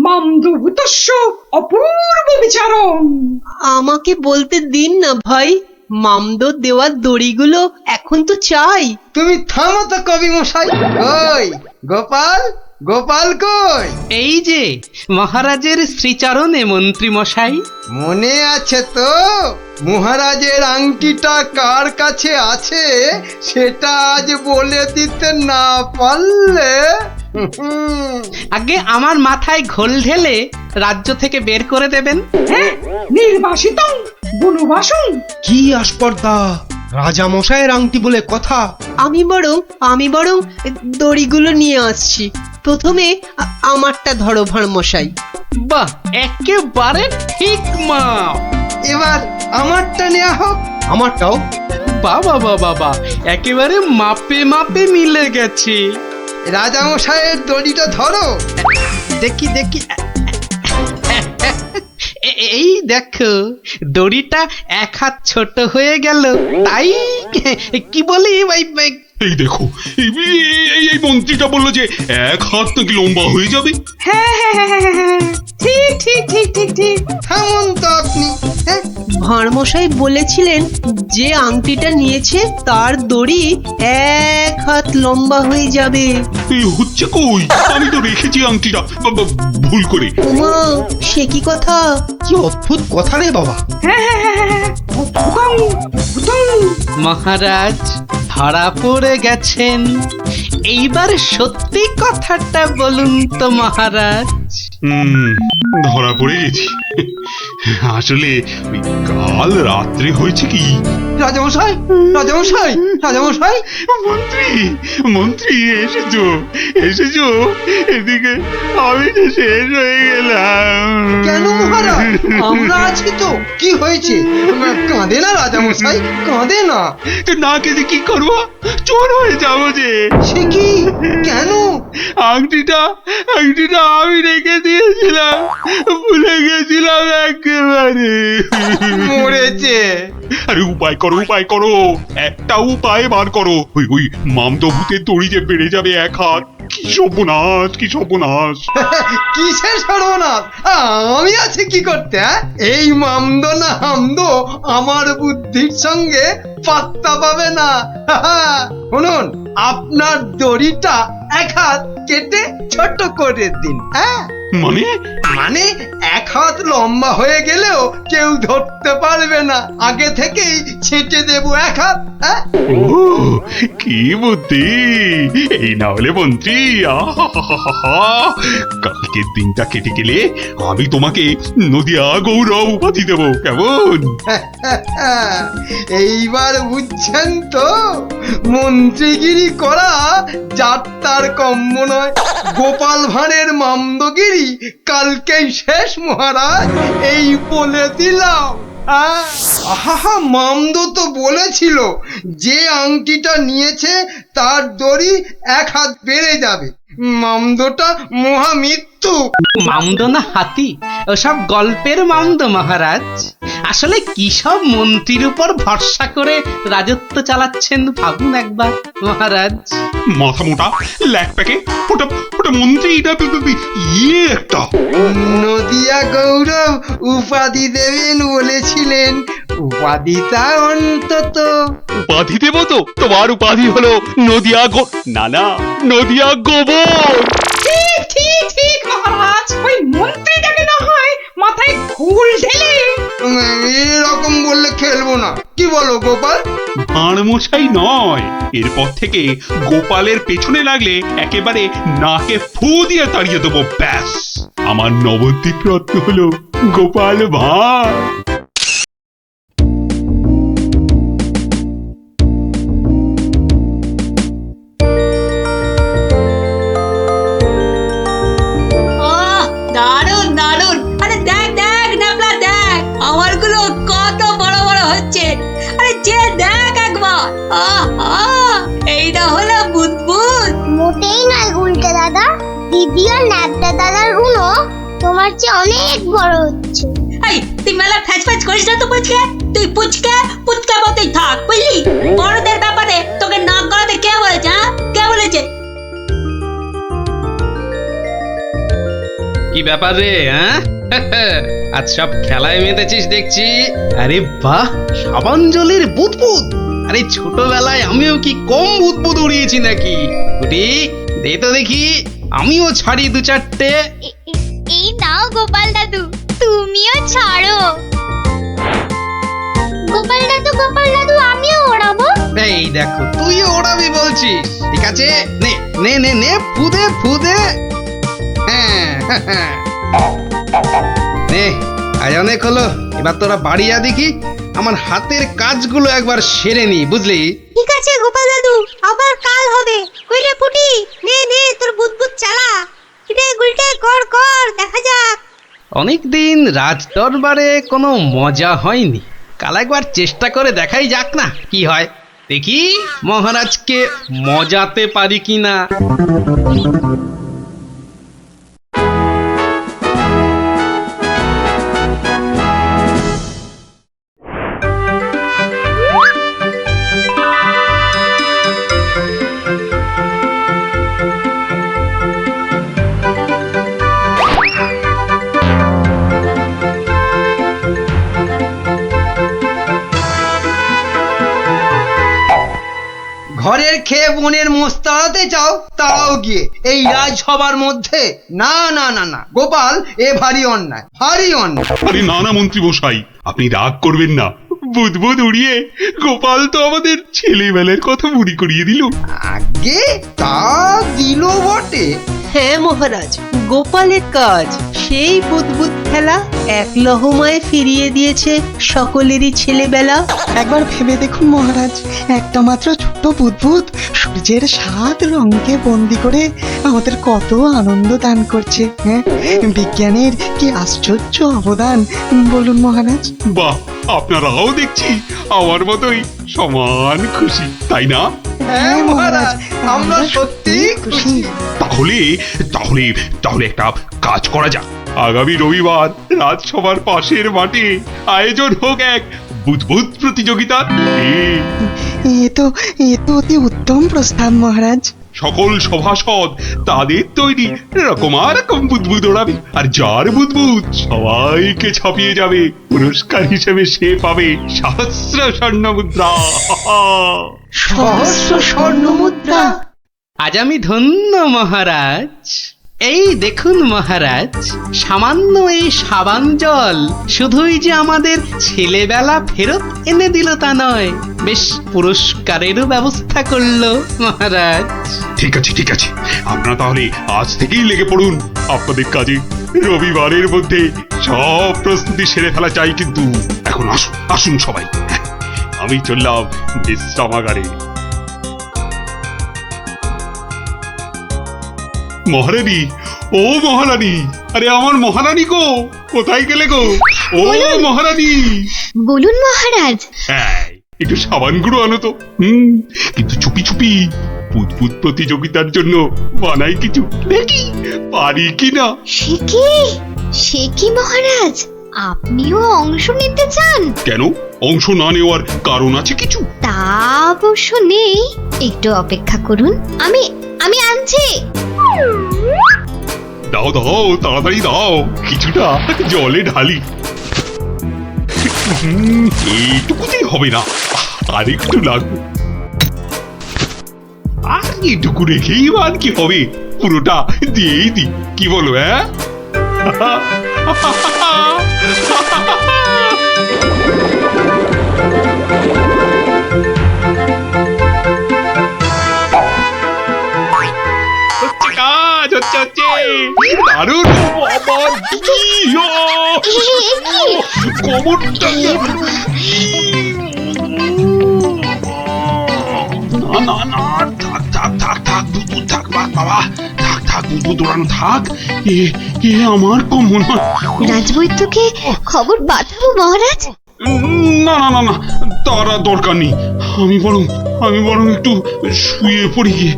মামদভূতস্য অপূর্ব বিচারং। আমাকে বলতে দিন না ভাই, মামদো দেওয়া দড়িগুলো এখন তো চাই। তুমি থামো তো কবি মশাই। কই গোপাল? গোপাল কই? এই যে মহারাজের শ্রীচরণে মন্ত্রী মশাই। মনে আছে তো? মহারাজের আংটিটা কার কাছে আছে সেটা আজ বলে দিতে না পারলে আগে আমার মাথায় ঘোল ঢেলে রাজ্য থেকে বের করে দেবেন। হ্যাঁ, নির্বাসিতং বনবাসং। কি আস্পর্ধা! রাজা মশাইয়ের আংটি বলে কথা। আমি বরং দড়িগুলো নিয়ে আসছি। প্রথমে আমারটা ধরো ভাঁড় মশাই। বাহ, একেবারে ঠিক মাপ। এবার আমারটা নেওয়া হোক। আমারটাও। বাবা বাবা, একেবারে মাপে মাপে মিলে গেছে। রাজামশাইয়ের দড়িটা ধরো। দেখি দেখি। এই দেখো, দড়িটা 1 হাত ছোট হয়ে গেল। তাই কি বলি, এই দেখো, এই মন্ত্রীটা বললো যে 1 হাত নাকি লম্বা হয়ে যাবে। হ্যাঁ হ্যাঁ হ্যাঁ হ্যাঁ হ্যাঁ, ঠিক ঠিক ঠিক ঠিক ঠিক। থামুন তো আপনি। ভাঁড় মশাই বলেছিলেন যে আংটিটা নিয়েছে তার দড়ি 1 হাত লম্বা হয়ে যাবে। এই হচ্ছে কই? আমি তো রেখেছি আংটিটা ভুল করে। ওমা, সে কি কথা! কি অদ্ভুত কথা রে বাবা। হ্যাঁ হ্যাঁ হ্যাঁ হ্যাঁ, অদ্ভুতং অদ্ভুতং। মহারাজ ধরা পড়ে গেছেন। এইবার সত্যি কথাটা বলুন তো মহারাজ। ধরা পড়ে গেছি। আসলে ওই কাল রাত্রে হয়েছে কি, রাজামশাই রাজামশাই রাজামশাই মন্ত্রী মন্ত্রী এসেছো এসেছো, এদিকে আমি যে শেষ হয়ে গেলাম। কেন মহারাজ, আমরা আছি তো, কি হয়েছে? কাঁদে না রাজামশাই, কাঁদে না। তো না কেঁদে কি করবো, চোর হয়ে যাবো যে। সে কি, কেন? আংটিটা আমি রেখে দিয়েছিলাম, ভুলে গেছিলাম একেবারে। মরেছে। আরে উপায় করো, একটা উপায় বার করো। ওই মামদভূতের দড়ি যে বেড়ে যাবে 1 হাত। কি সর্বনাশ। কিসের সর্বনাশ? আমি আছি কি করতে? এই মামদো না হামদো আমার বুদ্ধির সঙ্গে পাত্তা পাবে না। শুনুন, আপনার দড়িটা 1 হাত কেটে ছোট করে দিন। মানে 1 হাত লম্বা হয়ে গেলেও কেউ ধরতে পারবে না, আগে থেকেই ছেটে দেবো 1 হাত। ও কি বুদ্ধি! এই না হলে মন্ত্রী, কালকের দিনটা কেটে গেলে আমি তোমাকে নদিয়া গৌরব উপাধি দেবো, কেমন? এইবার বুঝছেন তো, মন্ত্রীগিরি করা যাত্রার কম্য নয়। গোপাল ভাঁড়ের মামদগিরি কালকেই শেষ মহারাজ, এই বলে দিলাম। আহা, মামদো তো বলেছিল যে আংটিটা নিয়েছে তার দড়ি 1 হাত বেড়ে যাবে। মামদোটা মহামৃত্যু। মামদো না হাতি, ওসব গল্পের মামদো মহারাজ। আসলে কি সব মন্ত্রীর উপর ভরসা করে রাজত্ব চালাচ্ছেন ভাবুন একবার মহারাজ। মাথা মোটা ল্যাক প্যাকে, ওটা মন্ত্রী, এটা ইয়ে একটা। নদিয়া গৌরব উপাধি দেবেন বলেছিলেন, উপাধিটা অন্তত। উপাধি দেব তো, তোমার উপাধি হলো নদিয়া নদিয়া গোবর। ঠিক মহারাজ, ওই মন্ত্রীটাকে না হয় মাথায় ঘুল ঢেলে। এরকম বললে খেলবো না, কি বলো গোপাল? ভাঁড়মশাই নয়, এরপর থেকে গোপালের পেছনে লাগলে একেবারে নাকে ফু দিয়ে তাড়িয়ে দেবো, ব্যাস। আমার নবদ্বীপ রত্ন হলো গোপাল ভাঁড়। দারুন। আরে দেখ নাবলা দেখ, আমারগুলো কত বড় বড় হচ্ছে। আরে যে দেখ একবার, এইটা হলো বুদবুদ। মোটেই নয় গুলটে দাদা, দিদি আর ন্যাপটা দাদার গুলো তোমার চেয়ে অনেক বড় হচ্ছে। এই তুই মেলা ফ্যাচ করিস না তো পুচকে, তুই পুচকা মতোই থাক, বুঝলি? বড়দের ব্যাপারে তোকে নাক গলাতে কে বলেছে? কে বলেছে? কি ব্যাপার রে, আজ সব খেলায় মেতেছিস দেখছি। আরে বাহ, সাবাঞ্জলির বুদবুদ। আরে ছোটবেলায় আমিও কি কম বুদবুদ উড়িয়েছি নাকি? গুটি দে তো দেখি, আমিও ছাড়ি 2-4টে। এই নাও গোপাল দাদু, তুমিও ছাড়ো। গোপাল দাদু আমিও ওড়াবো। এই দেখো, তুইও ওড়াবি বলছিস? ঠিক আছে, নে ফুদে। নে, আজ অনেক হলো, এবার তোরা বাড়ি যা দেখি, আমার হাতের কাজগুলো একবার সেরে নি, বুঝলি? ঠিক আছে গোপাল দাদু, আবার কাল হবে। কইরে পুটি, নে তোর বুদবুদ চালা। গুলটে কর, দেখা যাক। অনেকদিন রাজ দরবারে কোনো মজা হয়নি, কাল একবার চেষ্টা করে দেখাই যাক না কি হয়। দেখি মহারাজকে মজাতে পারি কিনা। ঘরের খেয়ে বনের মোষ তাড়াতে চাও, তাও গিয়ে এই রাজসভার মধ্যে? না, গোপাল, এ ভারী অন্যায়। আরে না মন্ত্রী মশাই, আপনি রাগ করবেন না। বুদবুদ উড়িয়ে গোপাল তো আমাদের ছেলেবেলার কথা মনে করিয়ে দিল। আগে তা দিল বটে, হ্যাঁ মহারাজ, গোপালের কাজ। সেই বুদবুদ খেলা এক লহমায় ফিরিয়ে দিয়েছে সকলেরই ছেলেবেলা। একবার ভেবে দেখুন মহারাজ, একটা মাত্র ছোট্ট বুদবুদ সূর্যের 7 রঙকে বন্দি করে আমাদের কত আনন্দ দান করছে। হ্যাঁ, বিজ্ঞানের কি আশ্চর্য অবদান বলুন মহারাজ। বাহ, আপনারাও দেখছি আমার মতোই সমান খুশি, তাই না? হ্যাঁ মহারাজ, আমরা সত্যি খুশি। তাহলে তাহলে তাহলে একটা কাজ করা যাক। আগামী রবিবার রাজসভার পাশের মাঠে আয়োজন হোক এক বুদবুদ প্রতিযোগিতার। এ তো অতি উত্তম প্রস্তাব মহারাজ। সকল সভাসদ তাদের তৈরি রকম বুদবুদ ওড়াবে, আর যার বুদবুদ সবাইকে ছাপিয়ে যাবে, পুরস্কার হিসেবে সে পাবে 1000 স্বর্ণ মুদ্রা। সহস্র স্বর্ণ মুদ্রা। আজ আমি ধন্য মহারাজ। এই দেখুন মহারাজ, সামান্য এই সাবান জল শুধুই যে আমাদের ছেলেবেলা ফেরত এনে দিল তা নয়, বেশ পুরস্কারেরও ব্যবস্থা করলো মহারাজ। ঠিক আছে ঠিক আছে, আপনারা তাহলে আজ থেকেই লেগে পড়ুন আপনাদের কাজে। রবিবারের মধ্যে সব প্রস্তুতি সেরে ফেলা চাই, কিন্তু এখন আসুন আসুন সবাই, আমি চললাম বিশ্রামাগারে। মহারানী, ও মহারানী, আরে আমার মহারানী গো, কোথায় গেলে গো? ও মহারানী। বলুন মহারাজ। হ্যাঁ, একটু সাবান গুঁড়ো আনো তো। কিন্তু চুপি চুপি, বুদবুদ প্রতিযোগিতার জন্য বানাই কিছু, দেখি পারি কিনা। সে কি মহারাজ, আপনিও অংশ নিতে চান? কেন, অংশ না নেওয়ার কারণ আছে কিছু? তা অবশ্য নেই, একটু অপেক্ষা করুন, আমি আনছি। দাও দাও, তাড়াতাড়ি দাও, কিছুটা জলে ঢালি। এইটুকুতেই হবে না, আর একটু লাগবে। আর এইটুকু রেখেই আর কি হবে, পুরোটা দিয়েই দি, কি বলো? হ্যাঁ, দারুণ। কোমরটা না না না, থাক থাক থাক থাক, বুদবুদ থাক বাবা, থাক থাক, বুদবুদ ওড়ানো থাক। এ আমার কোমর। রাজবৈদ্যকে খবর পাঠাবো মহারাজ? না না না না, তার আর দরকার নেই। আমি বরং একটু শুয়ে পড়ি গিয়ে।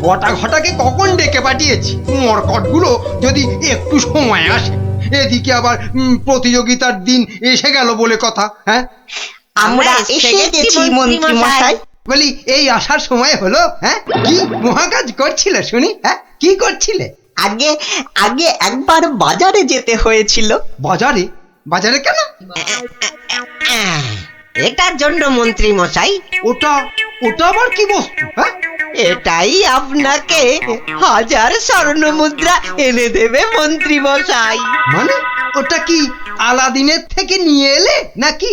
বটা ঘটাকে কখন ডেকে পাঠিয়েছি, মরকটগুলো যদি একটু সময় আসে। এদিকে আবার প্রতিযোগিতার দিন এসে গেল বলে কথা। হ্যাঁ, আমরা এসে গেছি মন্ত্রী মশাই। বলি, এই আসার সময় হলো? হ্যাঁ, কি মহাকাজ করছিলে শুনি? হ্যাঁ, কি করছিলে? আগে একবার বাজারে যেতে হয়েছিল। বাজারে? বাজারে কেন? এটার জন্য মন্ত্রী মশাই। ওটা আবার কি বস্তু? হ্যাঁ, এটাই আপনাকে 1000 স্বর্ণ মুদ্রা এনে দেবে মন্ত্রী মশাই। মানে ওটা কি আলাদিনের থেকে নিয়ে এলে নাকি?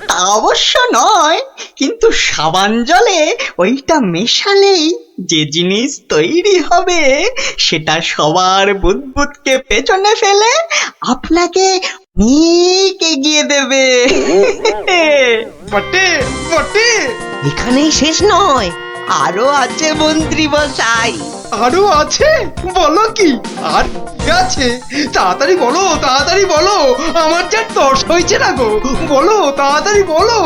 তা অবশ্য নয়, কিন্তু সাবান জলে ওইটা মেশালেই যে জিনিস তৈরি হবে সেটা সবার বুদবুদকে পেছনে ফেলে আপনাকে অনেক এগিয়ে দেবে। বটে বটে। এখানেই শেষ নয়, আরো আছে মন্ত্রী মশাই। আরো আছে? বলো কি আর আছে? তাড়াতাড়ি বলো, তাড়াতাড়ি বলো, আমার যা তর্স হয়েছে না গো, বলো তাড়াতাড়ি বলো।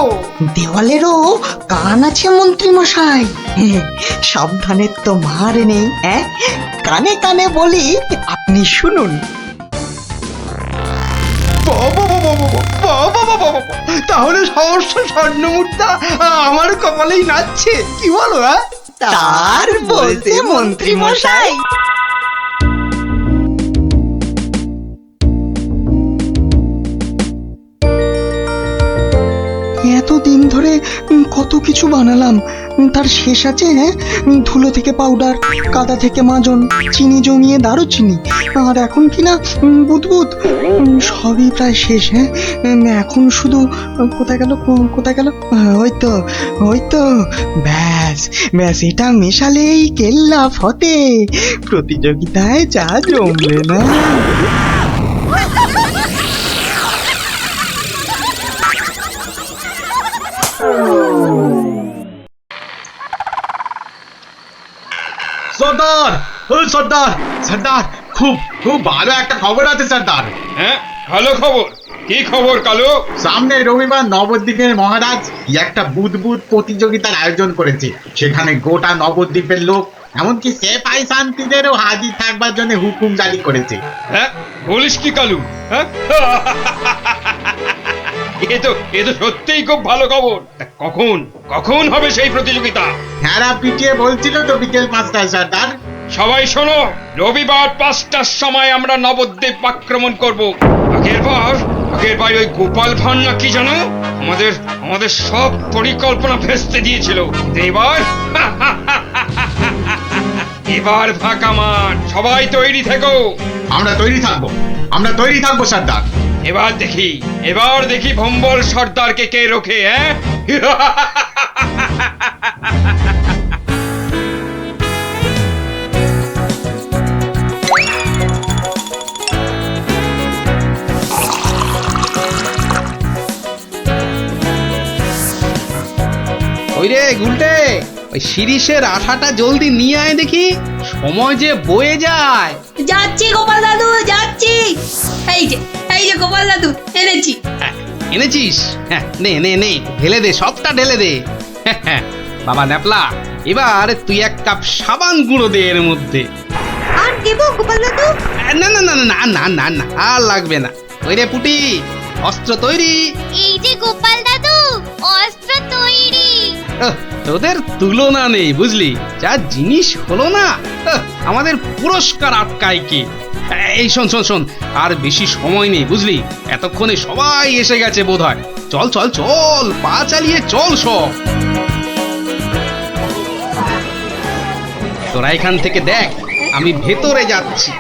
দেওয়ালেরও কান আছে মন্ত্রী মশাই, সাবধানের তো মার নেই। কানে কানে বলি, আপনি শুনুন। তাহলে 1000 স্বর্ণ মুদ্রা আমার কপালেই নাচছে, কি বলো? তার বলতে মন্ত্রী মশাই। এত দিন ধরে কত কিছু বানালাম, তার শেষ আছে? হ্যাঁ, ধুলো থেকে পাউডার, কাদা থেকে মাজন, চিনি জমিয়ে দারুচিনি, আর এখন কিনা বুদবুদ, সবই প্রায় শেষ। হ্যাঁ, এখন শুধু কোথায় গেল, কোথায় গেল? ওই তো ব্যাস ব্যাস, এটা মেশালেই কেল্লা ফতে। প্রতিযোগিতায় যা জমলে না। সর্দার, ও সর্দার, সর্দার, খুব খুব ভালো একটা খবর আছে সর্দার। হ্যাঁ, ভালো খবর। কি খবর কালু? সামনে রবিবার নবদ্বীপের মহারাজ কি একটা বুদবুদ প্রতিযোগিতার আয়োজন করেছে। সেখানে গোটা নবদ্বীপের লোক, এমনকি সেপাই শান্তিদেরও হাজির থাকবার জন্য হুকুম জারি করেছে। হ্যাঁ, বলিস কি কালু? হ্যাঁ, এ তো সত্যিই খুব ভালো খবর। তা কখন কখন হবে সেই প্রতিযোগিতা? হ্যাঁ, পিটিয়ে বলছিল তো বিকেল 5টায় সর্দার। সবাই শোনো, রবিবার 5টার সময় আমরা নবদ্বীপ আক্রমণ করব। আগের বার ওই গোপাল ভাঁড় না কি জানো, আমাদের সব পরিকল্পনা ভেস্তে দিয়েছিল। এবার ফাঁকা মাঠ, সবাই তৈরি থেকো। আমরা তৈরি থাকবো সর্দার। এবার দেখি ভম্বল সর্দারকে কে রোখে। হ্যাঁ, ওই রে গুলটে, ওই শিরিষের আঠাটা জলদি নিয়ে আয় দেখি, সময় যে বয়ে যায়। যাচ্ছি গোপাল দাদু, যাচ্ছি। এই যে গোপাল দাদু, এনেছি। এনেছিস? হ্যাঁ, নে নে নে, ঢেলে দে, সবটা ঢেলে দে। বাবা ন্যাপলা, এবার তুই 1 কাপ সাবান গুঁড়ো দে এর মধ্যে। আর দেবো গোপাল দাদু? না না না না না না না, আর লাগবে না। ওই রে পুটি, অস্ত্র তৈরি? এই যে গোপাল দাদু, অস্ত্র তৈরি। তোদের তুলনা নেই বুঝলি, যা জিনিস হলো না, আমাদের পুরস্কার আটকায় কে? এই শোন শোন শোন, আর বেশি সময় নেই বুঝলি, এতক্ষণে সবাই এসে গেছে বোধহয়। চল চল চল, পা চালিয়ে চল সব। তোরা এখান থেকে দেখ, আমি ভেতরে যাচ্ছি।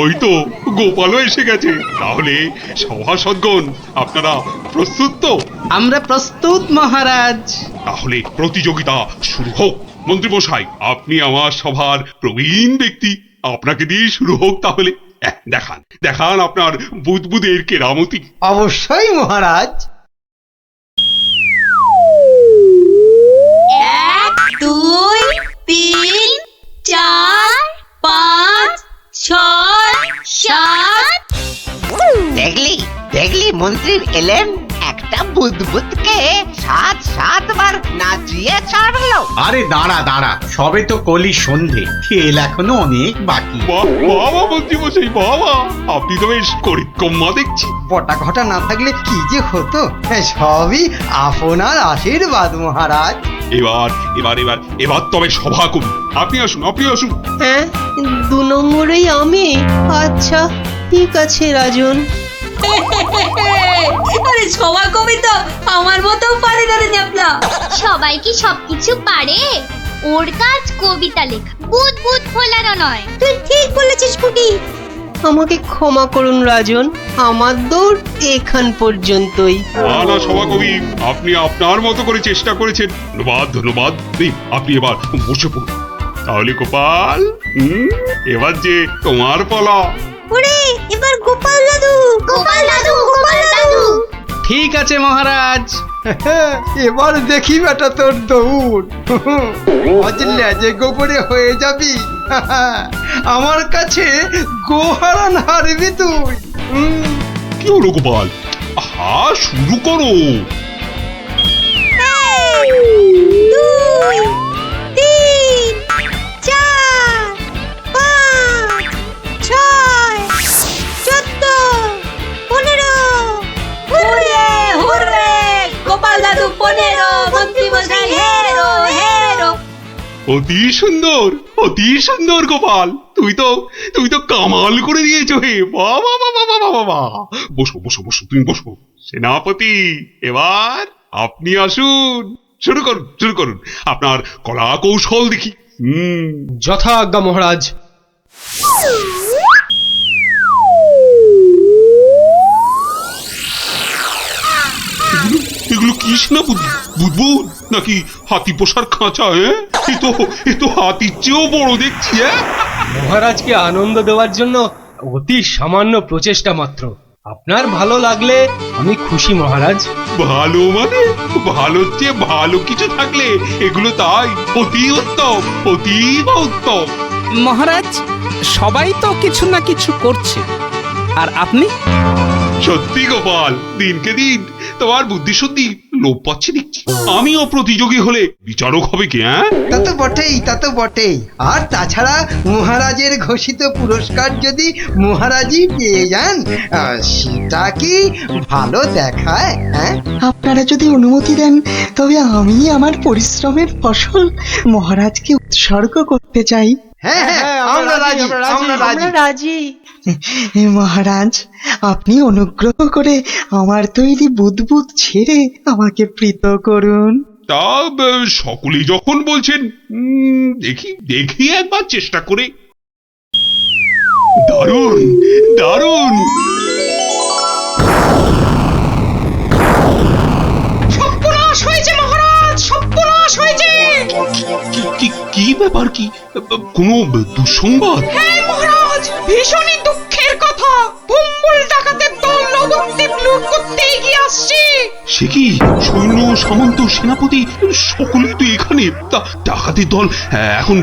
ওই তো গোপালও এসে গেছে। তাহলে সভাসদগণ, আপনারা প্রস্তুত তো? আমরা প্রস্তুত মহারাজ। তাহলে প্রতিযোগিতা শুরু হোক। মন্ত্রীমশাই, আপনি আমার সভার প্রবীণ ব্যক্তি, আপনাকে দিয়ে শুরু হোক তাহলে। দেখান আপনার বুদবুদের কেরামতি। অবশ্যই মহারাজ। 1 2 3 4 5 6 7। দেখলি মন্ত্রী এলেন, একটা বুদবুদকে 7-7 নাচিয়ে ছাড়লো। আরে দাঁড়া, সবে তো কলি সন্ধে, খেল এখনো অনেক বাকি। বাবা মন্ত্রীমশাই, বাবা, আপনি তো বেশ করিতকম্মা দেখছি। পটা ঘটা না থাকলে কি যে হতো, সবই আপনার আশীর্বাদ মহারাজ। এবার তবে সভা করুন। আপনি আসুন। হ্যাঁ, 2 নম্বরেই আমি? আচ্ছা ঠিক আছে রাজন। আরে সভা কবি তো আমার মতো পারে না রে ন্যাপলা। সবাই কি সবকিছু পারে? ওর কাজ কবিতা লেখা, বুদবুদ ফোলানো নয়। তুই ঠিক বলেছিস পুটি। আমাকে ক্ষমা করুন রাজন, আমার দৌড় এখান পর্যন্তই। না সভাকবি, আপনি আপনার মতো করে চেষ্টা করেছেন। ধন্যবাদ। আপনি এবার বসে পড়ুন। তাহলে গোপাল, এবার যে তোমার পালা। ওরে, এবার গোপাল দাদু। ঠিক আছে মহারাজ। এবার দেখি বেটা তোর দৌড়। অজলে যে গোবরে হয়ে যাবি, আমার কাছে গোহারান হারবি তুই। কি হলো গোপাল? শুরু করো। 1 2 3 4 5 6 14 15। হুররে, গোপাল দাদু 15, মন্ত্রী মশাই হেরো। অতি সুন্দর গোপাল, তুই তো কামাল করে দিয়েছো হে। বাবা, বসো তুমি বসো। সেনাপতি, এবার আপনি আসুন, শুরু করুন, শুরু করুন আপনার কলা কৌশল দেখি। যথা আজ্ঞা মহারাজ। এগুলো কি সেনাপতি? বুদবুদ নাকি হাতি পোষার খাঁচা? এ তো হাতির চেয়েও বড় দেখছি। মহারাজকে আনন্দ দেওয়ার জন্য অতি সামান্য প্রচেষ্টা মাত্র। আপনার ভালো লাগলে আমি খুশি মহারাজ। ভালো মানে ভালোর চেয়ে ভালো কিছু থাকলে এগুলো তাই অতি উত্তম, অতি উত্তম। মহারাজ, সবাই তো কিছু না কিছু করছে, আর আপনি? সত্যি গোপাল, দিনকে দিন তোমার বুদ্ধি সত্যি লোপ পাচ্ছে দেখছি। আমিও প্রতিযোগী হলে বিচারক হবে কি? তা তো বটেই, তা তো বটেই। আর তাছাড়া মহারাজের ঘোষিত পুরস্কার যদি মহারাজই পেয়ে যান, সেটা কি ভালো দেখায়? আপনারা যদি অনুমতি দেন তবে আমি আমার পরিশ্রমের ফসল মহারাজকে উৎসর্গ করতে চাই। আমরা রাজি। মহারাজ, আপনি অনুগ্রহ করে আমার তৈরি বুদবুদ ছেড়ে আমাকে প্রীত করুন। তা সকলেই যখন বলছেন, দেখি দেখি একবার চেষ্টা করে। দারুণ দারুণ। সর্বনাশ হয়েছে মহারাজ, সর্বনাশ হয়েছে। কি ব্যাপার? কি কোনো দুঃসংবাদ? হ্যাঁ মহারাজ, ভীষণই দুঃখের কথা। ভম্বল ডাকাতের দল নবদ্বীপ লুট করতে এগিয়ে আসছে। সে কি? সৈন্য, সামন্ত, সেনাপতি সকলেই তো এখানে। তা ডাকাতের দল এখন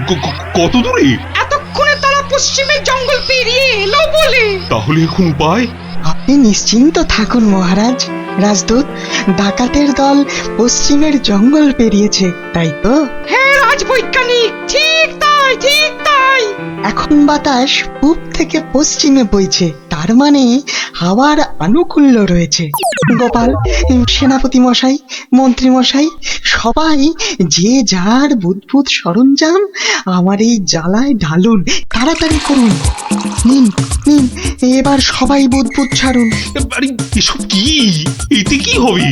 কত দূরে? এতক্ষণে তারা পশ্চিমের জঙ্গল পেরিয়ে এলো বলে। তাহলে এখন উপায়? আপনি নিশ্চিন্ত থাকুন মহারাজ। রাজদূত, ডাকাতের দল পশ্চিমের জঙ্গল পেরিয়েছে, তাই তো? হ্যাঁ রাজবৈজ্ঞানিক, ঠিক তাই, ঠিক তাই। এখন বাতাস পূব থেকে পশ্চিমে বইছে, তার মানে হাওয়ার আনুকূল্য রয়েছে। গোপাল, সেনাপতি মশাই, মন্ত্রী মশাই, সবাই যে যার বুদবুদ সরঞ্জাম আমার এই জ্বালায় ঢালুন, তাড়াতাড়ি করুন। নিন নিন, এবার সবাই বুদবুদ ছাড়ুন। এসব কি? এতে কি হবে?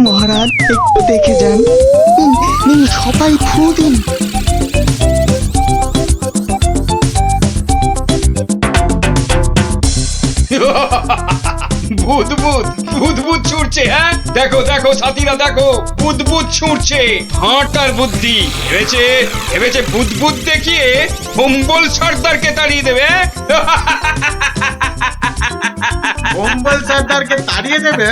মহারাজ, একটু দেখে যান। নিন, সবাই ফু দিন। বুদবুদ বুদবুদ ছুটছে। হ্যাঁ, দেখো দেখো সাথীরা, দেখো বুদবুদ ছুটছে। হাঁটার বুদ্ধি ভেবেছে বুদবুদ দেখিয়ে ভম্বল সর্দারকে তাড়িয়ে দেবে। ভম্বল সর্দারকে তাড়িয়ে দেবে?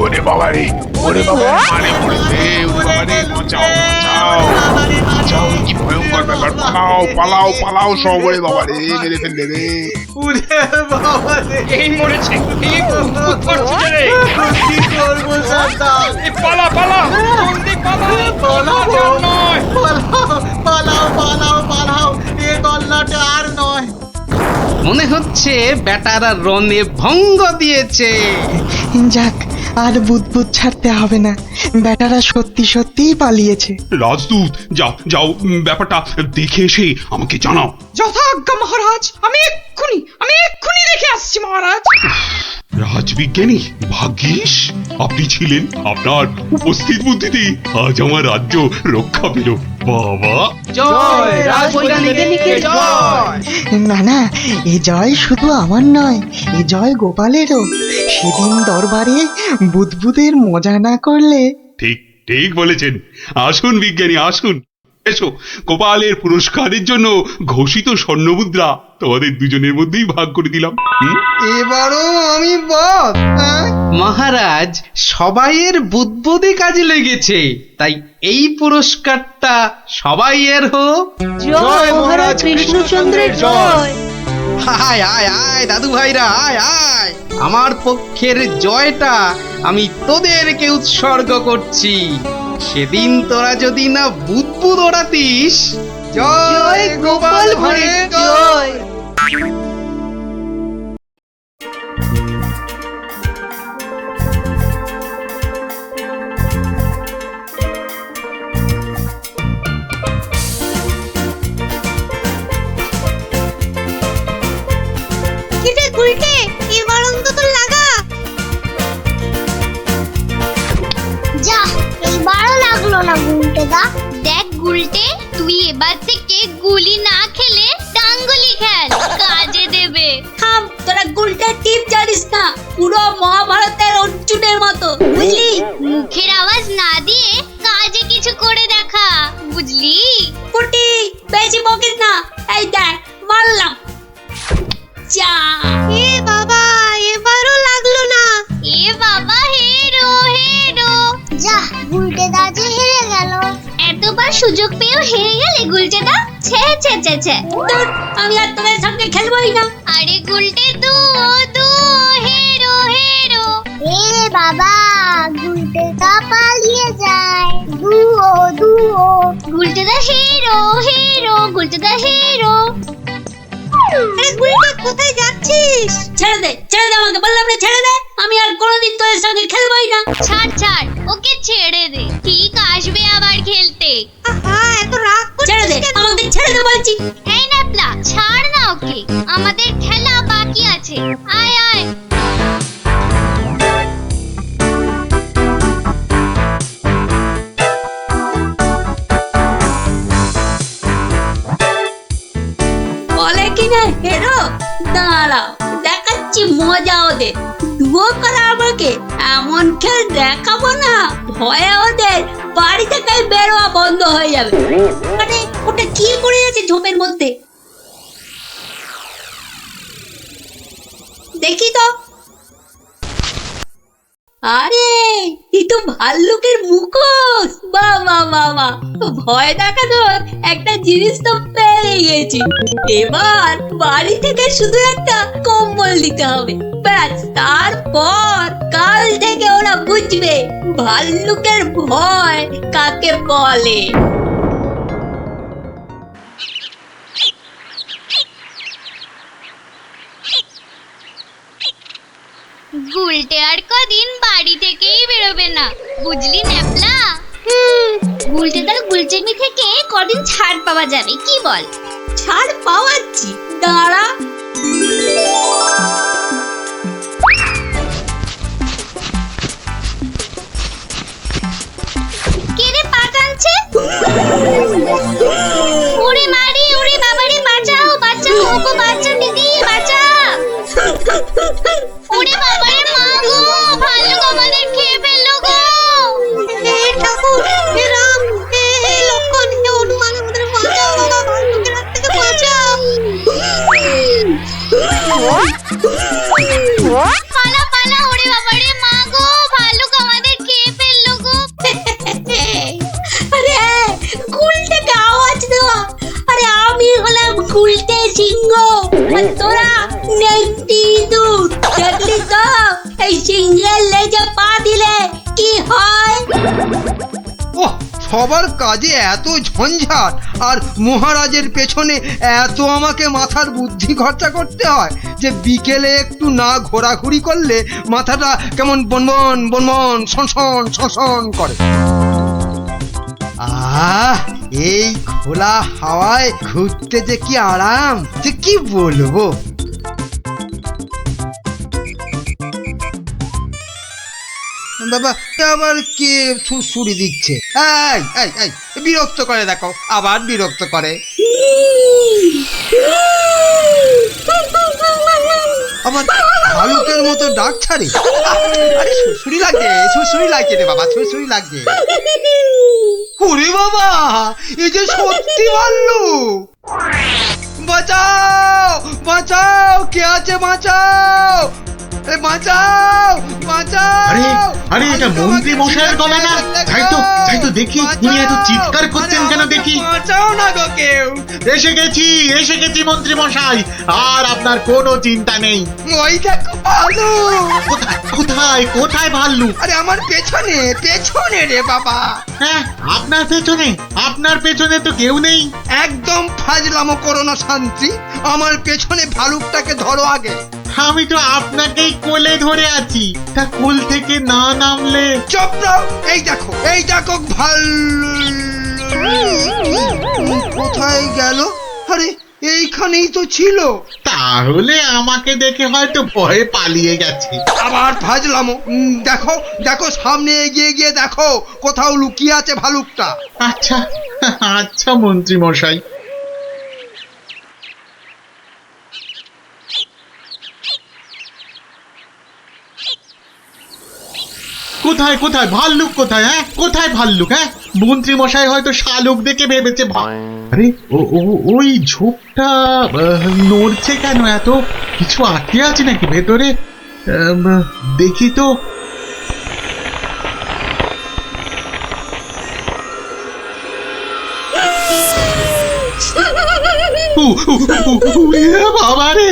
ওরে বাবা রে, ওরে বাবা, মানে পড়েছে। ওরে বাবা রে, বাঁচাও বাঁচাও বাঁচাও, কি ভয়ঙ্কর ব্যাপার। পালাও পালাও পালাও সব। ওরে বাবা রে, মেরে ফেললে রে। ওরে বাবা রে, এই মরেছে। এই বুদবুদ ধরছে রে। কি করব সর্দার? পালা পালা, জলদি পালা। পালাও নয়, পালাও পালাও পালাও, এ গল্লাটা আর নয়। মনে হচ্ছে বেটারা রনে ভঙ্গ দিয়েছে। যাক, আর বুদবুদ ছাড়তে হবে না, বেটারা সত্যি সত্যিই পালিয়েছে। রাজদূত, যাও যাও, ব্যাপারটা দেখে এসে আমাকে জানাও। যথাজ্ঞা মহারাজ, আমি এক্ষুনি দেখে আসছি মহারাজ। রাজবিজ্ঞানী, ভাগ্যিস আপনি ছিলেন। আপনার উপস্থিত বুদ্ধিতে আজ আমার রাজ্য রক্ষা পেল। বাবা, জয় রাজবৈজ্ঞানিকের জয়। না না, এ জয় শুধু আমার নয়, এ জয় গোপালেরও। সেদিন দরবারে বুদবুদের মজা না করলে। ঠিক ঠিক বলেছেন। আসুন বিজ্ঞানী, আসুন। এসো, গোপালের পুরস্কারের জন্য ঘোষিত স্বর্ণমুদ্রা তোমাদের দুজনের মধ্যেই ভাগ করে দিলাম। এবারও আমি বাদ। মহারাজ, সবাইয়ের বুদ্বুদে কাজে লেগেছে, তাই এই পুরস্কারটা সবাই এর হোক। জয় মহারাজ কৃষ্ণচন্দ্রের জয়। আয় আয় আয় দাদু ভাইরা, আয় আয়। আমার পক্ষের জয়টা আমি তোদেরকে উৎসর্গ করছি। সেদিন তোরা যদি না বুদবুদ ওড়াতিস। জয় গোপাল ভাঁড়ের জয়। লাগলো না গুলটেদা। দেখ গুলটে, তুই এবার থেকে গুলি না খেলে ডাঙ্গুলি খেল, কাজে দেবে। থাম, তোরা গুলটা টিপ জানিস না, পুরো মহাভারতের অর্জুনের মতো, বুঝলি? মুখের আওয়াজ না দিয়ে কাজে কিছু করে দেখা, বুঝলি? পুটি, বেশি বকিস না। এই দেখ, মারলাম। যা। এ বাবা, এবারও লাগলো না। এ বাবা, হেরো হেরো। যা, গুলটেদা যে হেরে গেল। এতবার সুযোগ পেয়েও হেরে গেলে গুলটেদা? ছে ছে ছে ছে। ধুর, আমি আর তোদের সঙ্গে খেলবোই না। আরে গুলটে দু হেরো হেরো। এ বাবা, গুলটেদা পালিয়ে যায়। দুও দুও। গুলটেদা হেরো হেরো, গুলটেদা হেরো। আরে গুলটে, কোথায় যাচ্ছিস? ছেড়ে দে, ছেড়ে দে আমাকে, বললাম না ছেড়ে দে। আমি আর কোনোদিন তোদের সঙ্গে খেলবোই না। ছাড় ছাড়, ওকে ছেড়ে দে, ঠিক আসবে আবার খেলতে। আহা, এত রাগ ছেড়ে দে, করছিস কেন? আমাকে ছেড়ে দে বলছি। এই ন্যাপলা, ছাড় না ওকে, আমাদের খেলা বাকি আছে। আয় আয়। বলে কিনা হেরো, দাঁড়াও, দেখাচ্ছি মজা ওদের। দুও করা আমাকে, এমন খেল দেখাবো না, ভয়ে ওদের বাড়ি থেকে বেরোয়া বন্ধ হয়ে যাবে। মানে ওটা কি করে আছে ঝোপের মধ্যে, দেখি তো। আরে, এই তো ভাল্লুকের মুখোশ। বাহ বাহ বাহ বাহ, ভয় দেখানোর একটা জিনিস তো পেয়ে গেছি। এবার বাড়ি থেকে শুধু একটা কম্বল দিতে হবে, ব্যাস। তারপর কাল থেকে ওরা বুঝবে ভাল্লুকের ভয় কাকে বলে। গুলটে আর কদিন বাড়ি থেকেই বেরোবে না, বুঝলি ন্যাপলা? গুলটে তার গুলচেমি থেকে কদিন ছাড় পাওয়া যাবে, কি বল? ছাড় পাওয়াচ্ছি, দাঁড়া। কে রে পা টানছে? ওরে মারি, ওরে বাবারে, বাঁচাও বাঁচাও, ওগো বাঁচা দিদি, বাঁচা। ওরে বাবারে, মা গো, ভাল্লুক আমাদের খেয়ে ফেললো গো। হে ঠাকুর, হে রাম, হে লক্ষণ, হে হনুমান, আমাদের বাঁচাও বাবা, ভাল্লুকের হাত থেকে বাঁচাও। পালা পালা, ওরে বাবারে, মা গো, ভাল্লুক আমাদের খেয়ে ফেললো গো। আরে, গুলটেকে আওয়াজ দেওয়া। আরে, আমি হলাম গুলটে সিংহ, আর তোরা নেংটি ইঁদুর। দেখলি তো, এই সিংহের লেজে পা দিলে কি হয়? ওহ, সবার কাজে এত ঝঞ্ঝাট, আর মহারাজের পেছনে এত আমাকে মাথার বুদ্ধি খরচা করতে হয় যে বিকেলে একটু না ঘোরাঘুরি করলে মাথাটা কেমন বনবন বনবন শনশন শনশন করে। আহ, এই খোলা হাওয়ায় ঘুরতে যে কি আরাম, যে কি বলবো। বাবা, আবার কে সুড়সুড়ি দিচ্ছে? এই এই এই, বিরক্ত করে, দেখো আবার বিরক্ত করে। আবার ভালুকের মতো ডাক ছাড়ে। আরে সুড়সুড়ি লাগছে, সুড়সুড়ি লাগছে রে বাবা, সুড়সুড়ি লাগছে। ওরে বাবা, এই যে সত্যি ভাল্লুক! বাঁচাও বাঁচাও, কে আছে বাঁচাও, বাঁচাও বাঁচাও। আরে আরে, এটা মন্ত্রী মশাইয়ের গলা না? তাই তো দেখি, উনি এত চিৎকার করছেন কেন দেখি। বাঁচাও না গো কেউ। এসে গেছি মন্ত্রী মশাই, আর আপনার কোনো চিন্তা নেই। ওই দেখো ভাল্লুক। কোথায় কোথায় ভাল্লুক? আরে আমার পেছনে, পেছনে রে বাবা। হ্যাঁ, আপনার পেছনে তো কেউ নেই। একদম ফাজলামো করো না শান্তি, আমার পেছনে ভালুকটাকে ধরো আগে। আমি তো আপনাকেই কোলে ধরে আছি, তা কোল থেকে না নামলে। চুপ দাও, এই দেখো ভাল্লুক কোথায় গেল? আরে এইখানেই তো ছিল। তাহলে আমাকে দেখে হয়তো ভয়ে পালিয়ে গেছে। আবার ফাজলামো। দেখো দেখো, সামনে এগিয়ে গিয়ে দেখো কোথাও লুকিয়ে আছে ভালুকটা। আচ্ছা আচ্ছা মন্ত্রী মশাই। কোথায় কোথায় ভাল্লুক কোথায়? হ্যাঁ কোথায় ভাল্লুক? হ্যাঁ মন্ত্রী মশাই হয়তো শালুক দেখে ভেবেছে আরে ওই ঝোপটা নড়ছে কেন? এত কিছু আটকে আছে নাকি ভেতরে? দেখি তো। বাবা রে,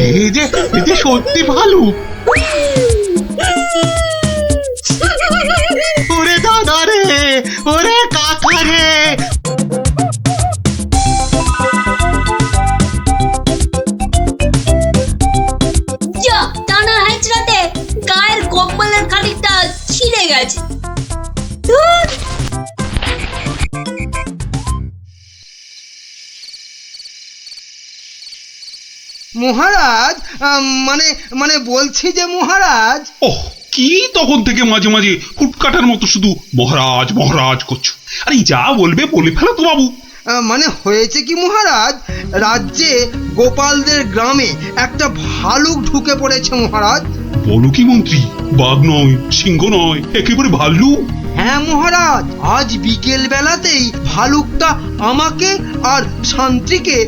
এই যে সত্যি ভালুক। ওরে দাদা রে, ওরে কাকা রে। যা টানা হেঁচড়াতে গায়ের কম্বলের খানিকটা ছিঁড়ে গেছে। ধুর। মহারাজ, মানে মানে বলছি যে মহারাজ। ওহ, কি তখন থেকে মাঝে মাঝে কুটকাটার মতো শুধু মহারাজ মহারাজ করছো? আরে যা বলবে বলে ফেলো তো বাবু। মানে হয়েছে কি মহারাজ, রাজ্যে গোপালদের গ্রামে একটা ভালুক ঢুকে পড়েছে মহারাজ। বলো কি মন্ত্রী? বাঘ নয়, সিংহ নয়, একেবারে ভাল্লুক? হ্যাঁ মহারাজ, আজ বিকেল বেলাতেই ভালুকটা আমাকে আর শান্তিকে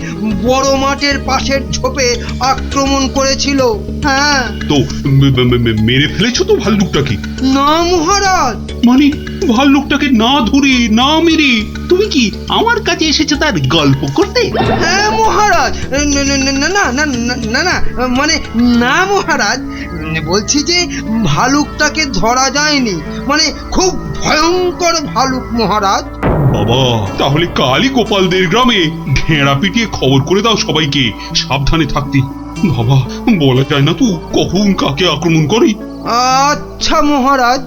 বড় মাঠের পাশের ঝোপে আক্রমণ করেছিল। হ্যাঁ। তো মেরে ফেলেছো তো ভাল্লুকটাকে? না মহারাজ। মানে ভাল্লুকটাকে না ধরে না মেরে তুমি কি আমার কাছে এসেছো তার গল্প করতে? হ্যাঁ মহারাজ। না না না না না না, মানে না মহারাজ, বলছি যে ভালুকটাকে ধরা যায়নি, মানে খুব ভয়ঙ্কর ভালুক মহারাজ। বাবা, তাহলে কালই গোপালদের গ্রামে ঢেঁড়া পিটিয়ে খবর করে দাও সবাইকে সাবধানে থাকতে। বাবা, বলা যায় না তো কখন কাকে আক্রমণ করে। আচ্ছা মহারাজ।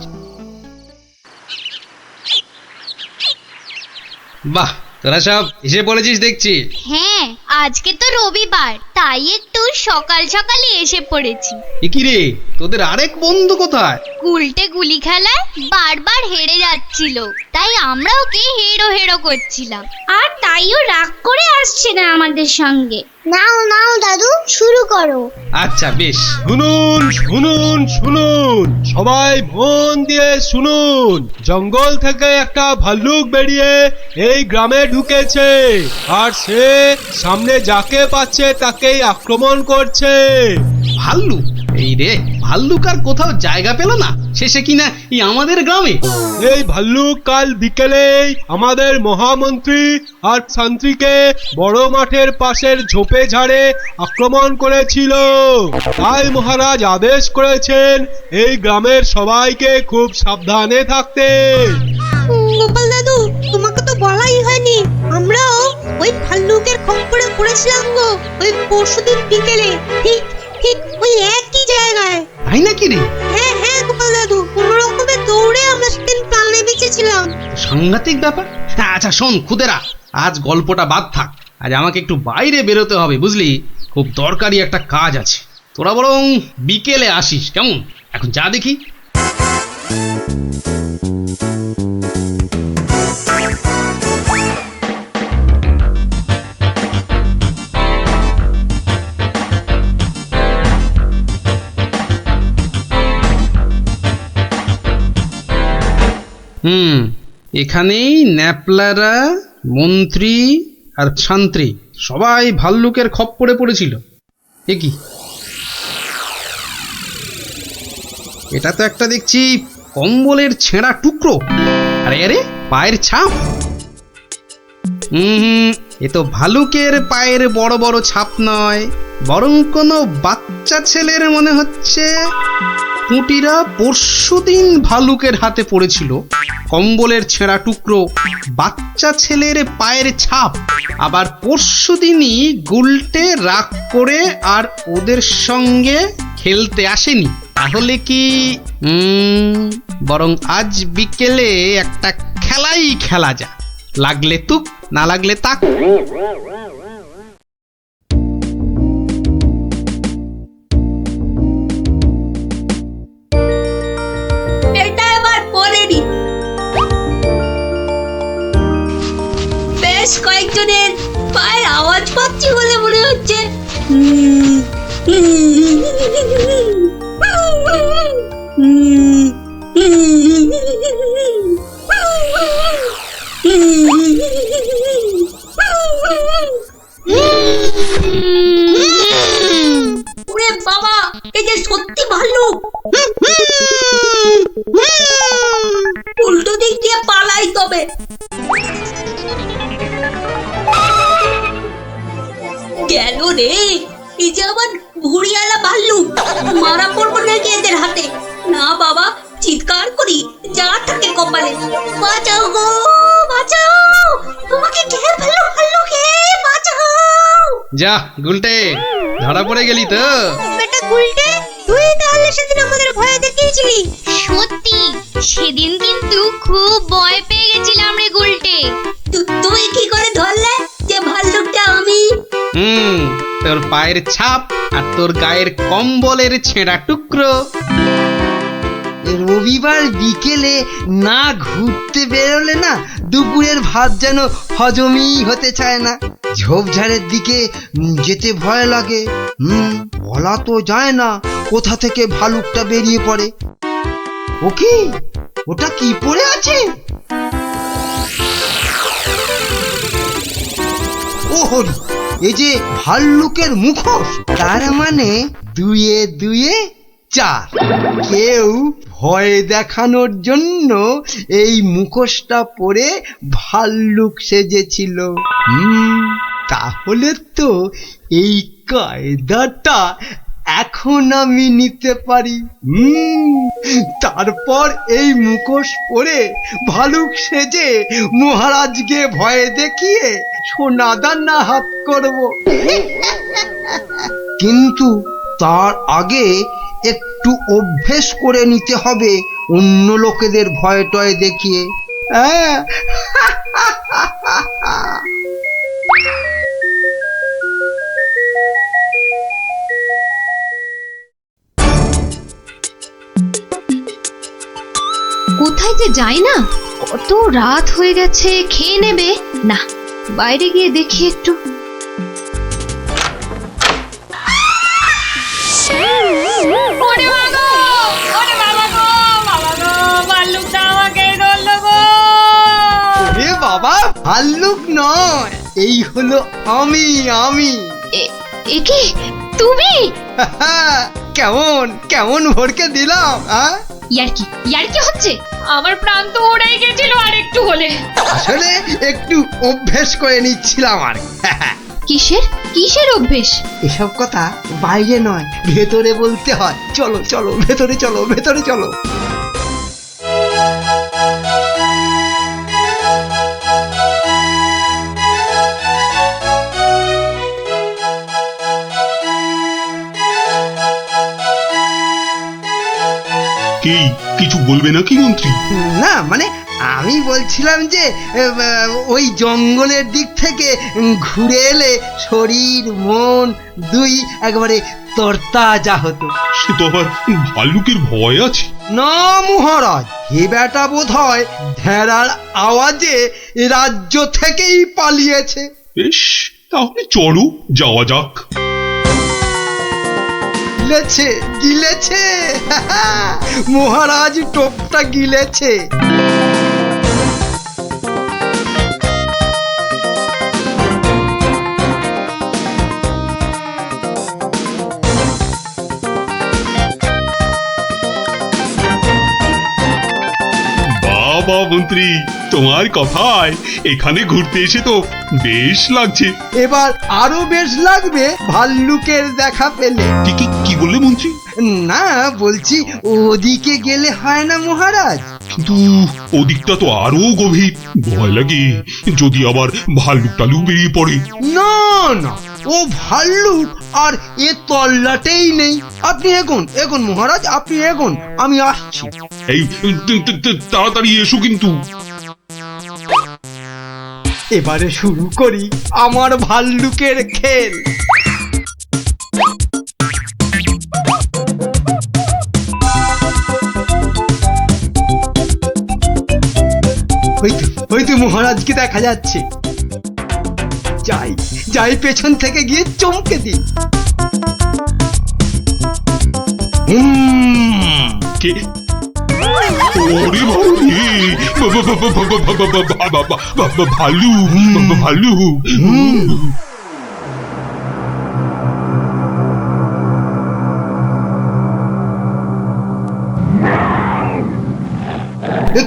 বাহ, তোরা সব এসে পড়েছিস দেখছি। হ্যাঁ, আজকে তো রবিবার, তাই একটু সকাল সকালে এসে পড়েছি। এ কি রে, তোদের আরেক বন্ধু কোথায়? উল্টে গুলি খেলায় বারবার হেরে যাচ্ছিল, তাই আমরা ওকে হেরো হেরো করছিলাম, আর তাইও রাগ করে আসছে না আমাদের সঙ্গে। নাও নাও দাদু, শুরু করো। আচ্ছা বেশ, শুনুন শুনুন শুনুন, সবাই মন দিয়ে শুনুন। জঙ্গল থেকে একটা ভাল্লুক বেরিয়ে এই গ্রামে ঢুকেছে, আর সে সামনে যাকে পাচ্ছে তাকেই আক্রমণ করছে। ভাল্লুক? এই রে, ভাল্লুক আর কোথাও জায়গা পেল না, শেষে কিনা এই আমাদের গ্রামে। এই ভাল্লুক কাল বিকেলেই আমাদের মহামন্ত্রী আর শান্তিকে বড় মাঠের পাশের ঝোপে ঝাড়ে আক্রমণ করেছিল। তাই মহারাজ আদেশ করেছেন এই গ্রামের সবাইকে খুব সাবধানে থাকতে। গোপাল দাদু, তোমাকে তো বলাই হয়নি, আমরাও ওই ভাল্লুকের খপ্পরে পড়েছিলাম গো, ওই পরশুদিন বিকেলে, ঠিক ঠিক ওই একই জায়গায়। তাই নাকি রে? হ্যাঁ হ্যাঁ গোপাল দাদু, কোন রকমে দৌড়ে আমরা সেদিন প্রাণে বেঁচেছিলাম। সাংঘাতিক ব্যাপার। আচ্ছা শোন খুদেরা, আজ গল্পটা বাদ থাক, আজ আমাকে একটু বাইরে বেরোতে হবে বুঝলি, খুব দরকারি একটা কাজ আছে। তোরা বরং বিকেলে আসিস কেমন? এখন যা দেখি। এখানেই ন্যাপলারা, মন্ত্রী আর শান্ত্রী সবাই ভাল্লুকের খপ্পরে পড়েছিল। এ কি, এটা তো একটা দেখছি কম্বলের ছেঁড়া টুকরো। আরে আরে, পায়ের ছাপ। এ তো ভালুকের পায়ের বড় বড় ছাপ নয়, বরং কোনো বাচ্চা ছেলের মনে হচ্ছে। পুঁটিরা পরশুদিন ভালুকের হাতে পড়েছিল, কম্বলের ছেঁড়া টুকরো, বাচ্চা ছেলের পায়ের ছাপ। আবার পরশুদিনই গুলটে রাগ করে আর ওদের সঙ্গে খেলতে আসেনি। তাহলে কি বরং আজ বিকেলে একটা খেলাই খেলা যা, লাগলে তুক না লাগলে তাক। বেশ কয়েকজনের পায়ের আওয়াজ পাচ্ছি বলে মনে হচ্ছে। ওরে বাবা, এই যে সত্যি ভাল্লুক। উল্টো দিক দিয়ে পালাই তবে। গেল রে, এই যে আবার ভুড়িয়ালা ভাল্লুক। মারা পড়বো নাকি এদের হাতে? না বাবা, চিৎকার করি যা থাকে কপালে। বাঁচাও গো, বাঁচাও, তোমাকে ঘিরে ফেললো ভাল্লুকে, বাঁচাও। যা গুলটে, ধরা পড়ে গেলি তো। বেটা গুলটে, তুই তাহলে সেদিন আমাদের ভয় দেখিয়েছিলি। সত্যি সেদিন কিন্তু খুব ভয় পেয়ে গেছিলাম রে গুলটে। তুই কি করে ধরলে যে ভাল্লুকটা আমি? তোর পায়ের ছাপ আর তোর গায়ের কম্বলের ছেঁড়া টুকরো। রবিবার বিকেলে না ঘুরতে বেরোলে না দুপুরের ভাত যেন হজমই হতে চায় না। ঝোপঝাড়ের দিকে যেতে ভয় লাগে। বলা তো যায় না কোথা থেকে ভালুকটা বেরিয়ে পড়ে। ও কি, ওটা কি পড়ে আছে? ও হরি, এই যে ভাল্লুকের মুখোশ। তার মানে দুয়ে দুয়ে চার। কেউ ভয় দেখানোর জন্য এই মুখোশটা পরে ভাল্লুক সেজেছিল। তাহলে তো এই কায়দাটা এখন আমি নিতে পারি। তারপর এই মুখোশ পরে ভালুক সেজে মহারাজকে ভয় দেখিয়ে সোনাদানা হাত করব। কিন্তু তার আগে একটু অভ্যেস করে নিতে হবে অন্য লোকেদের ভয় টয় দেখিয়ে। কোথায় যে যাই না, কত রাত হয়ে গেছে। খেয়ে নেবে না, বাইরে গিয়ে দেখি একটু। বাবা, ভাল্লুক নয়, এই হলো আমি। এ কি তুমি? কেমন কেমন ভরকে দিলাম। ইয়ার্কি হচ্ছে? আমার প্রাণ তো ওড়াই গেছিল আর একটু হলে। আসলে একটু অভ্যেস করে নিচ্ছিলাম আর। কিসের অভ্যেস? এসব কথা বাইরে নয়, ভেতরে বলতে হয়। চলো চলো, ভেতরে চলো, ভেতরে চলো। কি কিছু বলবে নাকি মন্ত্রী? না মানে আমি বলছিলাম যে ওই জঙ্গলের দিক থেকে ঘুরে এলে শরীর মন দুই একবারে তরতাজা হতো। সে তো আবার ভাল্লুকের ভয় আছে। না মহারাজ, এ বেটা বোধ হয় ঢেড়ার আওয়াজে রাজ্য থেকেই পালিয়েছে। বেশ, তাহলে চলো যাওয়া যাক। গিলেছে মহারাজ, টোপটা গিলেছে। বাবা মন্ত্রী, তোমার কথায় এখানে ঘুরতে এসে তো বেশ লাগছে। এবার আরো বেশ লাগবে ভাল্লুকের দেখা পেলে। কি বললে মন্ত্রী? না বলছি, ওদিকে গেলে হয় না মহারাজ? কিন্তু ওদিকটা তো আরো গভীর। ভয় লাগে যদি আবার ভাল্লুক টালুক বেরিয়ে পড়ে। না না, ও ভাল্লুক আর এ তল্লাটেই নেই। আপনি এগোন মহারাজ, আপনি এগোন, আমি আসছি। এই তাড়াতাড়ি এসো কিন্তু। এবারে শুরু করি আমার ভাল্লুকের খেল। হয়তো মহারাজকে দেখা যাচ্ছে। যাই যাই পেছন থেকে গিয়ে চমকে দিই। কে? ওরে বাবা, ভালু ভালু।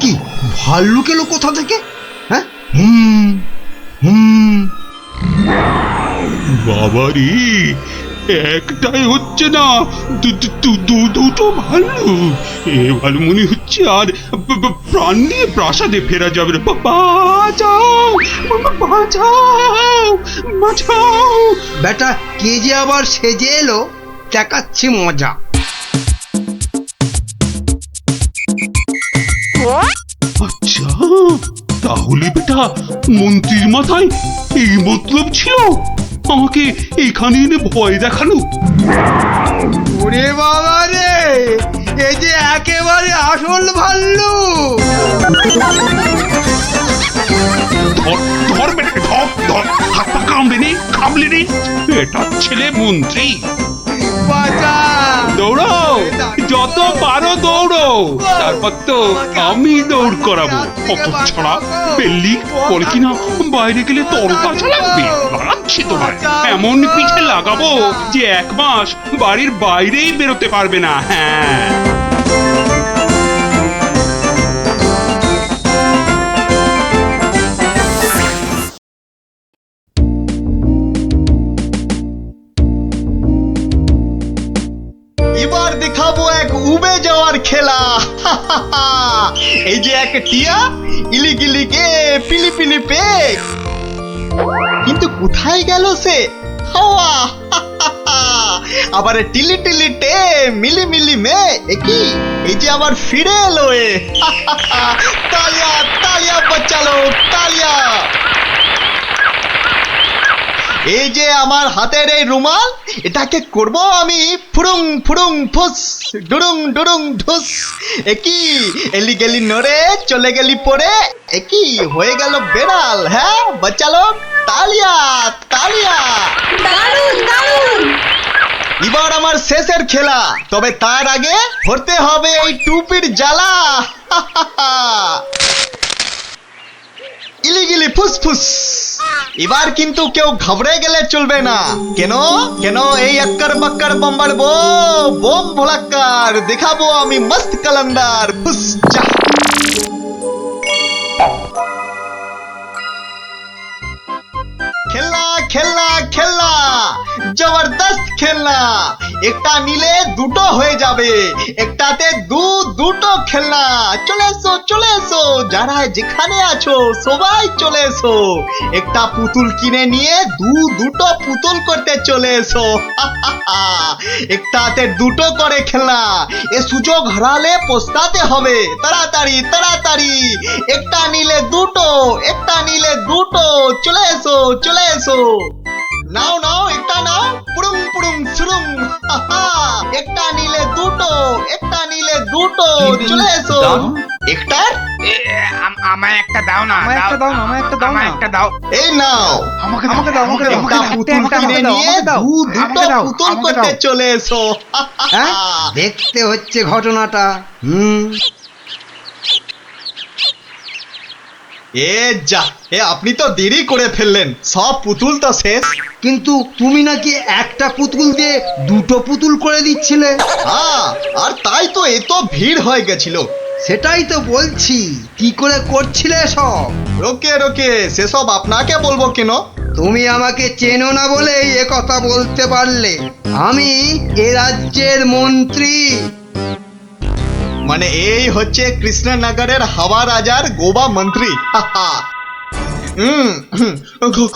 কি ভাল্লুক এলো কোথা থেকে? হ্যাঁ, বাবা রে, একটাই হচ্ছে না, দুটো ভাল্লু। এবার মনে হচ্ছে আর প্রাণ নিয়ে প্রাসাদে ফেরা যাবে না। বাঁচাও, বাঁচাও, বাঁচাও। বেটা কে যে আবার সেজে এলো, দেখাচ্ছি মজা। আচ্ছা, তাহলে বেটা মন্ত্রীর মাথায় এই মতলব ছিল আমাকে এখানে এনে ভয় দেখানো। ওরে বাবা রে, এই যে একেবারে আসল ভাল্লু। ধর বেটাকে, ধর, হাত পা কামড়ে নি। এটা ছেলে মন্ত্রী। দৌড়ো, যত পারো দৌড়ো, তারপর তো আমি দৌড় করাবো। অত ছাড়া পেল্লি বলে কিনা বাইরে গেলে তরকাচা লাগবে। লাগাচ্ছি তোমার, এমন পিঠে লাগাবো যে 1 মাস বাড়ির বাইরেই বেরোতে পারবে না। হ্যাঁ, এবার দেখাবো এক উবে যাওয়ার খেলা। এই যে এক টিয়া, ইলিগিলি কে পিলিপিলি পে, কিন্তু কোথায় গেল সে হাওয়া? আবার টিলি টিলি টে মিলি মিলি মে, কি এই যে আবার ফিরে এলো এ। তালিয়া তালিয়া বাচ্চালো, তালিয়া। এই যে আমার হাতের এই রুমাল, এটাকে করব আমি ফুরুং ফুরুং ফুস, ডুরুং ডুরুং ঢুস। একই এলি গেলি নড়ে, চলে গেলি পরে, একই হয়ে গেল বেড়াল। হ্যাঁ বাচ্চালো, তালিয়া তালিয়া। দারুণ দারুণ। এবার আমার শেষের খেলা, তবে তার আগে ধরতে হবে এই টুপির জ্বালা। ইলিগিলি ফুসফুস। এবার কিন্তু কেউ ঘাবড়ে গেলে চলবে না। কেন কেন এই আক্কার বাক্কার বম্বার বোম ভোলাক্কার দেখাবো আমি মস্ত কালান্দার। ফুস যা। খেলনা খেলনা খেলনা, জবরদস্ত খেলনা। একটা নিলে দুটো হয়ে যাবে, একটাতে দুটো খেলনা। চলে এসো চলে এসো, যারা যেখানে আছো সবাই চলে এসো। একটা পুতুল কিনে নিয়ে দুটো পুতুল করতে চলে এসো। একটাতে দুটো করে খেলনা, এ সুযোগ হারালে পস্তাতে হবে। তাড়াতাড়ি তাড়াতাড়ি, একটা নিলে দুটো, একটা নিলে দুটো। চলে এসো চলে এসো, নাও নাও একটা নাও, পুরুং পুরুং সুরুং। একটা নিলে দুটো, একটা নিলে দুটো। চলে এসো। একটার আমায় একটা দাও না, আমায় একটা দাও না, আমায় একটা দাও না, একটা দাও। এই নাও, আমাকে দাও, আমাকে দাও, একটা পুতুল কিনে নিয়ে দুটো পুতুল করতে চলে এসো। দেখতে হচ্ছে ঘটনাটা। এ যা, এ আপনি তো দেরি করে ফেললেন, সব পুতুল তো শেষ। কিন্তু তুমি নাকি একটা পুতুল দিয়ে দুটো পুতুল করে দিচ্ছিলে। আর তাই তো এত ভিড় হয়ে গেছিল। সেটাই তো বলছি, কি করে করছিলে সব? রোকে রোকে, সেসব আপনাকে বলবো কেন? তুমি আমাকে চেনো না বলেই এ কথা বলতে পারলে। আমি এ রাজ্যের মন্ত্রী। মানে এই হচ্ছে কৃষ্ণনগরের হাওয়া রাজার গোবা মন্ত্রী।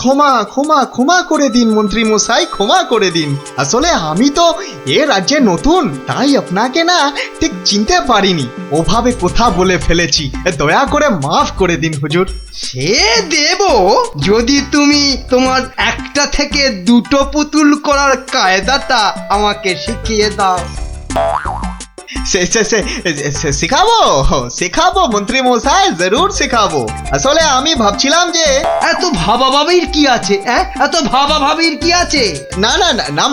ক্ষমা ক্ষমা ক্ষমা করে দিন মন্ত্রী মশাই, ক্ষমা করে দিন। আসলে আমি তো এ রাজ্যে নতুন, তাই আপনাকে না ঠিক চিনতে পারিনি, ওভাবে কথা বলে ফেলেছি, দয়া করে মাফ করে দিন হুজুর। সে দেব, যদি তুমি তোমার একটা থেকে দুটো পুতুল করার কায়দাটা আমাকে শিখিয়ে দাও। শেখাবো শেখাবো মন্ত্রী মশাই, জরুর শেখাবো। আসলে আমি ভাবছিলাম যে এত ভাবাভাবির কি আছে? এত ভাবাভাবির কি আছে? না না না না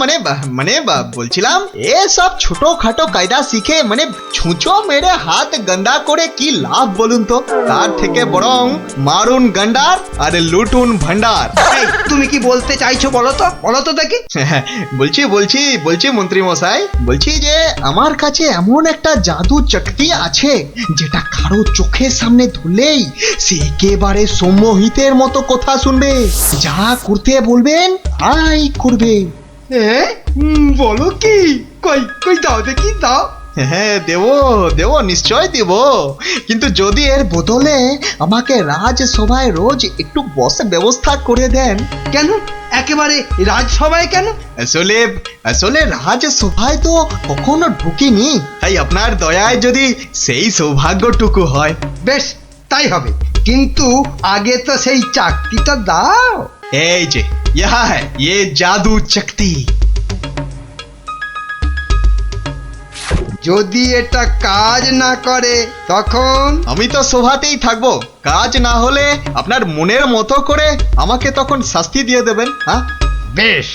মানে বলছিলাম এসব ছোটখাটো কায়দা শিখে মানে ছুঁচো মেরে হাত গন্ডা করে কি লাভ বলুন তো? তার থেকে বরং মারুন গন্ডার আর লুটুন ভান্ডার। তুমি কি বলতে চাইছো বলো তো দেখি। বলছি মন্ত্রী মশাই, বলছি যে আমার কাছে এমন একটা জাদু চক্তি আছে যেটা কারো চোখের সামনে ধরলেই সে একেবারে সম্মোহিতের মতো কথা শুনবে, যা করতে বলবেন তাই করবে। বলো কি? কই দাও দেখি, দাও। হ্যাঁ দেবো নিশ্চয় দেব, কিন্তু যদি এর বদলে আমাকে রাজসভায় রোজ একটু বসে ব্যবস্থা করে দেন। কেন একেবারে রাজসভায় কেন? আসলে রাজসভায় তো কখনো ঢুকিনি, তাই আপনার দয়ায় যদি সেই সৌভাগ্যটুকু হয়। বেশ, তাই হবে, কিন্তু আগে তো সেই চাকতিটা দাও। এই যে ইয়ে জাদু চক্তি। যদি এটা কাজ না করে তখন? আমি তো সভাতেই থাকবো, কাজ না হলে আপনার মনের মতো করে আমাকে তখন শাস্তি দিয়ে দেবেন। হ্যাঁ বেশ।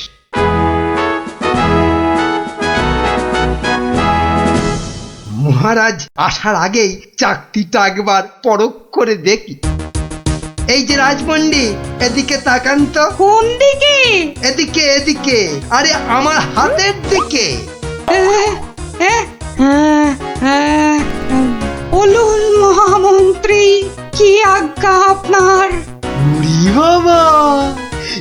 মহারাজ আসার আগেই চাকতিটা একবার পরখ করে দেখি। এই যে রাজপণ্ডিত, এদিকে তাকান তো। কোন দিকে? এদিকে, আরে আমার হাতের দিকে। বলুন মহামন্ত্রী, কি আজ্ঞা আপনার? বাবা,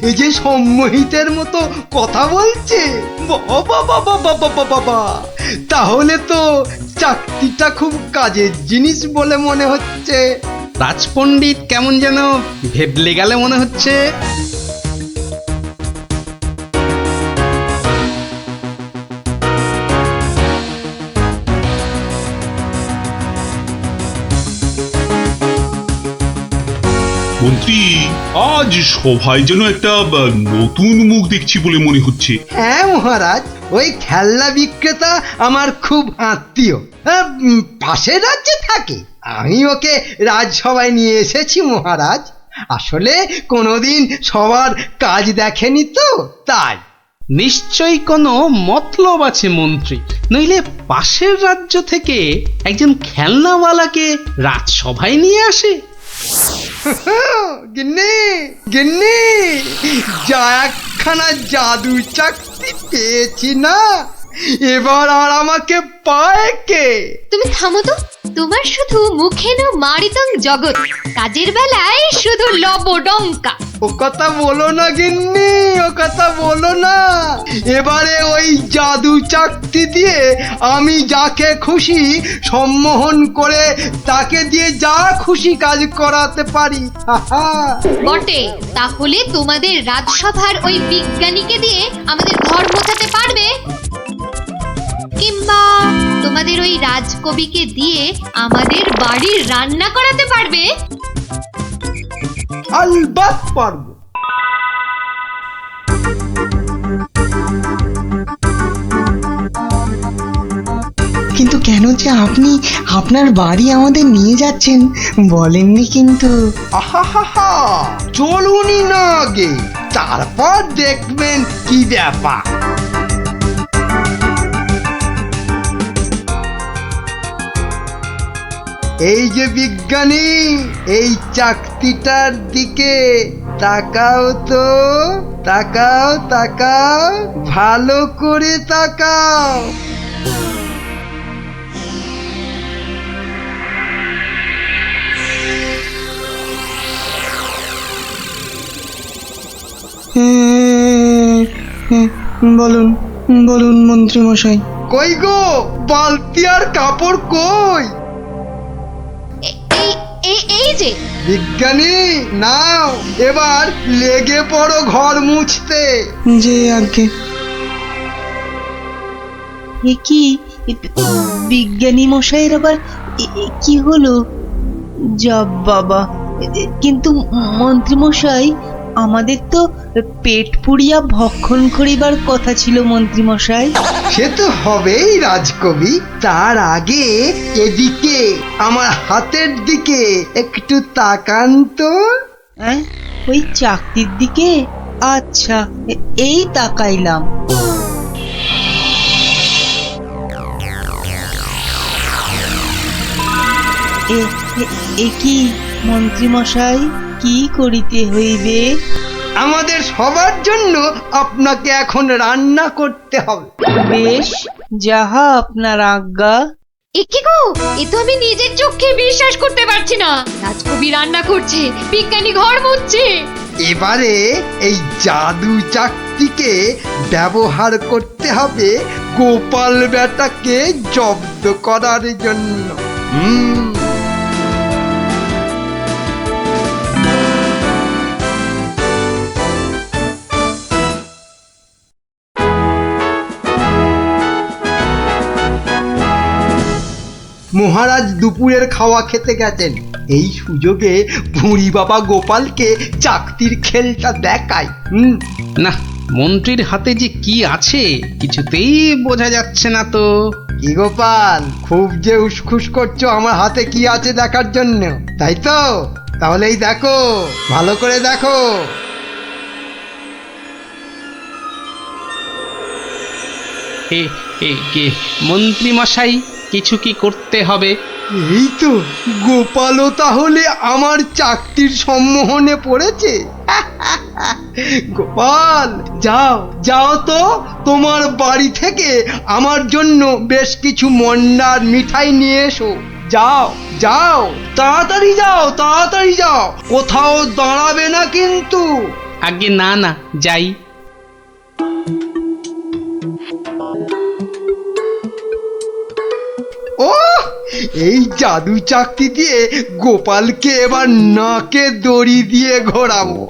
এই যে সম্মোহিতের মতো কথা বলছে, বাবা, তাহলে তো চাকতিটা খুব কাজের জিনিস বলে মনে হচ্ছে। রাজপণ্ডিত কেমন যেন ভেবলে গেলে মনে হচ্ছে। মন্ত্রী, আজ সভায় যেন একটা নতুন মুখ দেখছি বলে মনে হচ্ছে। হ্যাঁ মহারাজ, ওই খেলনা বিক্রেতা আমার খুব আত্মীয়, পাশের রাজ্যে থাকে। আমি ওকে রাজসভায় নিয়ে এসেছি মহারাজ। আসলে কোনোদিন সবার কাজ দেখেনি তো, তাই। নিশ্চয়ই কোনো মতলব আছে মন্ত্রী, নইলে পাশের রাজ্য থেকে একজন খেলনাওয়ালাকে রাজসভায় নিয়ে আসে। গিন্নি, যা একখানা জাদু চাকতি পেয়েছি না, এবার আর আমাকে পায় কে? তুমি থামো তো, তোমার শুধু মুখে না মারিতং জগৎ, কাজের বেলায় শুধু লবডঙ্কা। ও কথা বলো না গিন্নি, ও কথা বলো না। এবারে ওই জাদু চাকতি দিয়ে আমি যাকে খুশি সম্মোহন করে তাকে দিয়ে যা খুশি কাজ করাতে পারি। বটে, তাহলে তোমাদের রাজসভার ওই বিজ্ঞানীকে দিয়ে আমাদের ঘর মোছাতে পারবে? কিংবা তোমাদের ওই রাজকবিকে দিয়ে আমাদের বাড়ির রান্না করাতে পারবে? আলবাত পারবো। কিন্তু কেন যে আপনি আপনার বাড়ি আমাদের নিয়ে যাচ্ছেন বলেননি কিন্তু। আহা, চলুনই না আগে, তারপর দেখবেন কি ব্যাপার। এই যে বিজ্ঞানী, এই চাকতিটার দিকে তাকাও তো, তাকাও, ভালো করে তাকাও। বলুন মন্ত্রী মশাই। কই গো, বালতি আর কাপড় কই? এই যে বিজ্ঞানী, নাও এবার লেগে পড়ো ঘর মুছতে। যে আগে কি বিজ্ঞানী মশাইয়ের আবার কি হলো? যা বাবা, কিন্তু মন্ত্রী মশাই আমাদের তো পেট পুড়িয়া ভক্ষণ করিবার কথা ছিল মন্ত্রী মশাই। সে তো হবেই রাজকবি। তার আগে এদিকে আমার হাতের দিকে একটু তাকান তো। হ্যাঁ, ওই চাকতির দিকে? আচ্ছা, এই তাকাইলাম। এ কি মন্ত্রী মশাই, কি করিতে হইবে? আমাদের সবার জন্য আপনাকে এখন রান্না করতে হবে। বেশ, যাহা আপনার আজ্ঞা। একি গো, এ তো আমি নিজের চোখে বিশ্বাস করতে পারছি না। রাজকবি রান্না করছে, বিজ্ঞানী ঘর মুছছে। এবারে এই জাদু চাকতিকে ব্যবহার করতে হবে গোপাল বেটাকে জব্দ করার জন্য। মহারাজ দুপুরের খাওয়া খেতে গেছেন। এই সুযোগে ভুঁড়ি বাবা গোপালকে চাকতির খেলটা দেখায়। না, মন্ত্রীর হাতে যে কি আছে কিছুতেই বোঝা যাচ্ছে না তো। কি গোপাল, খুব যে উসখুস করছো আমার হাতে কি আছে দেখার জন্য, তাই তো? তাহলেই দেখো, ভালো করে দেখো। মন্ত্রী মশাই, কিছু কি করতে হবে? এই তো, গোপালও তাহলে আমার চাকতির সম্মোহনে পড়েছে। গোপাল, যাও যাও তো, তোমার বাড়ি থেকে আমার জন্য বেশ কিছু মন্ডার মিঠাই নিয়ে এসো। যাও যাও, তাড়াতাড়ি যাও, তাড়াতাড়ি যাও, কোথাও দাঁড়াবে না কিন্তু। আগে না না, যাই। ও, এই জাদু চাকতি দিয়ে গোপালকে এবার নাকে দড়ি দিয়ে ঘোরাবো।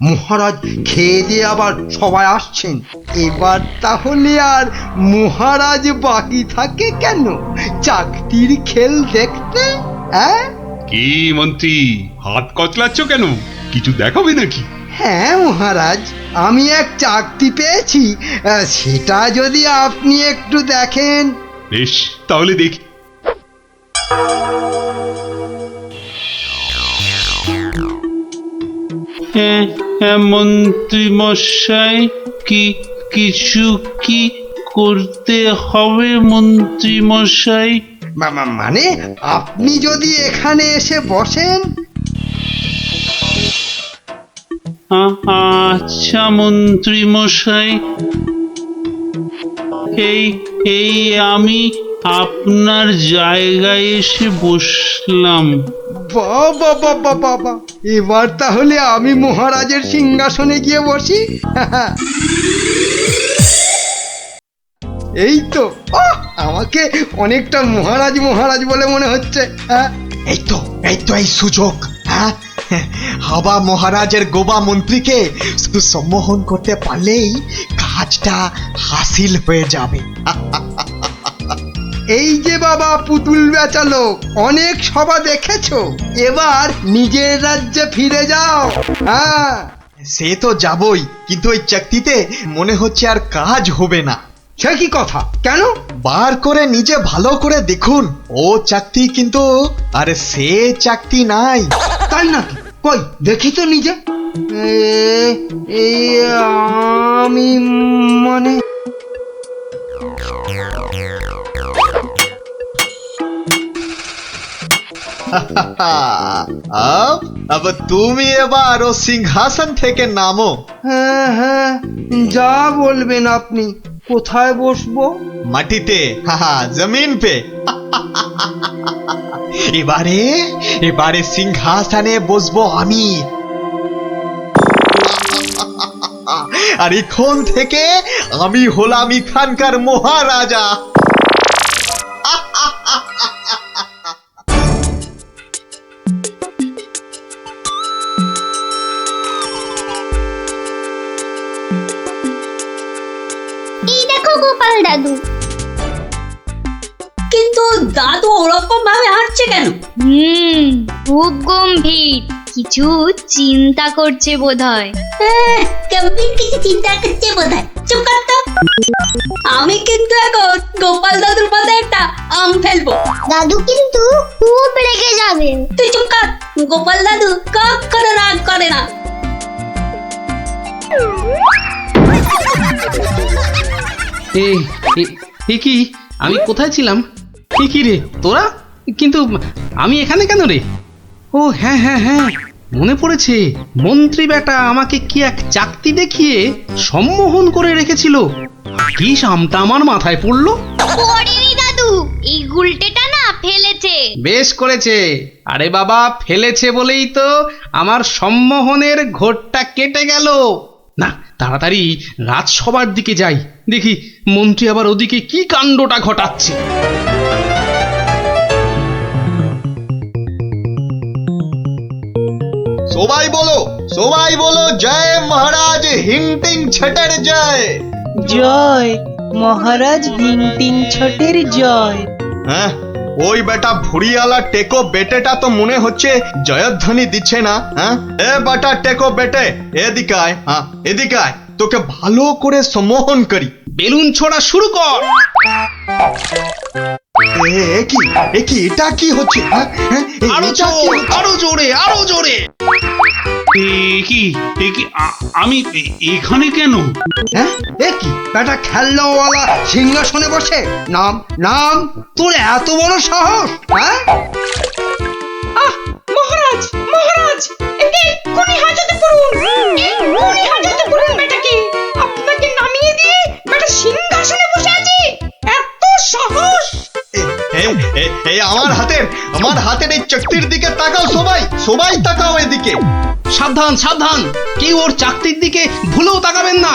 মহারাজ খেয়ে দিয়ে আবার সবাই আসছেন। এবার তাহলে আর মহারাজ বাকি থাকে কেন চাকতির খেল দেখতে? কি মন্ত্রী, হাত কচলাচ্ছ কেন? কিছু দেখাবে নাকি? হ্যাঁ মহারাজ, আমি এক চাকতি পেয়েছি, সেটা যদি আপনি একটু দেখেন। বেশ, তাহলে দেখি। মন্ত্রী মশাই, কিছু কি করতে হবে মন্ত্রী মশাই? মানে আপনি যদি এখানে এসে বসেন। আচ্ছা মন্ত্রী মশাই, এই আমি আপনার জায়গায় এসে বসলাম। বাবা বাবা বাবা, এবার তাহলে আমি মহারাজের সিংহাসনে গিয়ে বসি। এই তো, আমাকে অনেকটা মহারাজ মহারাজ বলে মনে হচ্ছে। এই তো এই সুযোগ। হ্যাঁ, হাবা মহারাজের গোবা মন্ত্রীকে শুধু সম্মোহন করতে পারলেই কাজটা হাসিল হয়ে যাবে। এই যে বাবা পুতুল বেচালো, অনেক সভা দেখেছো, এবার নিজের রাজ্যে ফিরে যাও। হ্যাঁ, সে তো যাবই, কিন্তু ওই চাকতিতে মনে হচ্ছে আর কাজ হবে না। সে কি কথা? কেন? বার করে নিজে ভালো করে দেখুন, ও চাকতি কিন্তু আর সে চাকতি নাই। তাই নাকি? কই দেখি তো নিজে। আমি মানে अब তুমি এবার ও সিংহাসন থেকে নামো। হ্যাঁ হ্যাঁ, যা বলবেন আপনি। কোথায় বসবো? মাটিতে, জমিন পে। এবারে সিংহাসনে বসবো আমি। আর এখন থেকে আমি হলাম এখানকার মহারাজা। এই দেখো গোপাল দাদু। কিন্তু দাদু ওরকম ভাবে হাঁটছে কেন? খুব গম্ভীর, কিছু চিন্তা করছে বোধহয়। গম্ভীর কিছু চিন্তা করছে বোধহয়। চুপ কর তো। আমি কিন্তু এখন গোপাল দাদুর মাথায় একটা আম ফেলবো। দাদু কিন্তু খুব রেগে যাবে। তুই চুপ কর। গোপাল দাদু কখনো রাগ করে না। এ কি, আমি কোথায় ছিলাম? কি রে তোরা? কিন্তু আমি এখানে কেন রে? ও হ্যাঁ হ্যাঁ হ্যাঁ, মনে পড়েছে। মন্ত্রী বেটা আমাকে কি এক চাকতি দেখিয়ে সম্মোহন করে রেখেছিল। কি সামটা আমার মাথায় পড়লো। পড়েনি দাদু, এই গুলটেটা না ফেলেছে। বেশ করেছে। আরে বাবা, ফেলেছে বলেই তো আমার সম্মোহনের ঘোরটা কেটে গেল। না, তাড়াতাড়ি রাজসভার দিকে যাই, দেখি মন্ত্রী আবার ওদিকে কি কাণ্ডটা ঘটাচ্ছে। সবাই বলো জয় মহারাজ হিংটিং ছটের জয়। জয় মহারাজ হিংটিং ছটের জয়। হ্যাঁ, ওই বেটা ভুড়িয়ালা টেকো বেটেটা তো মনে হচ্ছে জয়ধ্বনি দিচ্ছে না। হ্যাঁ, এ বেটা টেকো বেটে, এদিকে আয়। হ্যাঁ, এদিকে আয়, তোকে ভালো করে সম্মোহন করি। বেলুন ছোড়া শুরু কর। এটা কি হচ্ছে? আরো জোরে, আরো জোরে। আমি এখানে কেন? হ্যাঁ, কি বেটা খেলনাওয়ালা সিংহাসনে বসে? নাম নাম, তোর এত বড় সাহস? হ্যাঁ, মহারাজ মহারাজ, এক্ষুনি হাজতে পড়ুন বেটাকে। আপনাকে নামিয়ে দিয়ে বেটা সিংহাসনে বসে আছে, এত সাহস! আমার হাতের এই চকতির দিকে তাকাও। সবাই তাকাও এদিকে। সাবধান সাবধান, কেউ ওর চাকতির দিকে ভুলেও তাকাবেন না।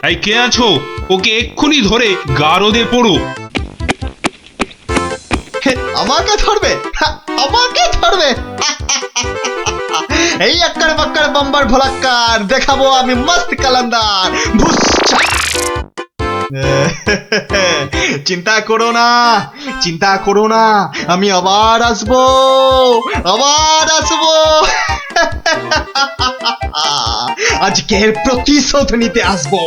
এই কে আছো? ওকে এক্ষুনি ধরে গারদে পড়ো। আমাকে ধরবে? এই আক্কার বাক্কার বাম্বার ভোলাক্কার দেখাবো আমি মস্ত কালান্দার। চিন্তা করো না, আমি আবার আসবো। আজকের প্রতিশোধ নিতে আসবো,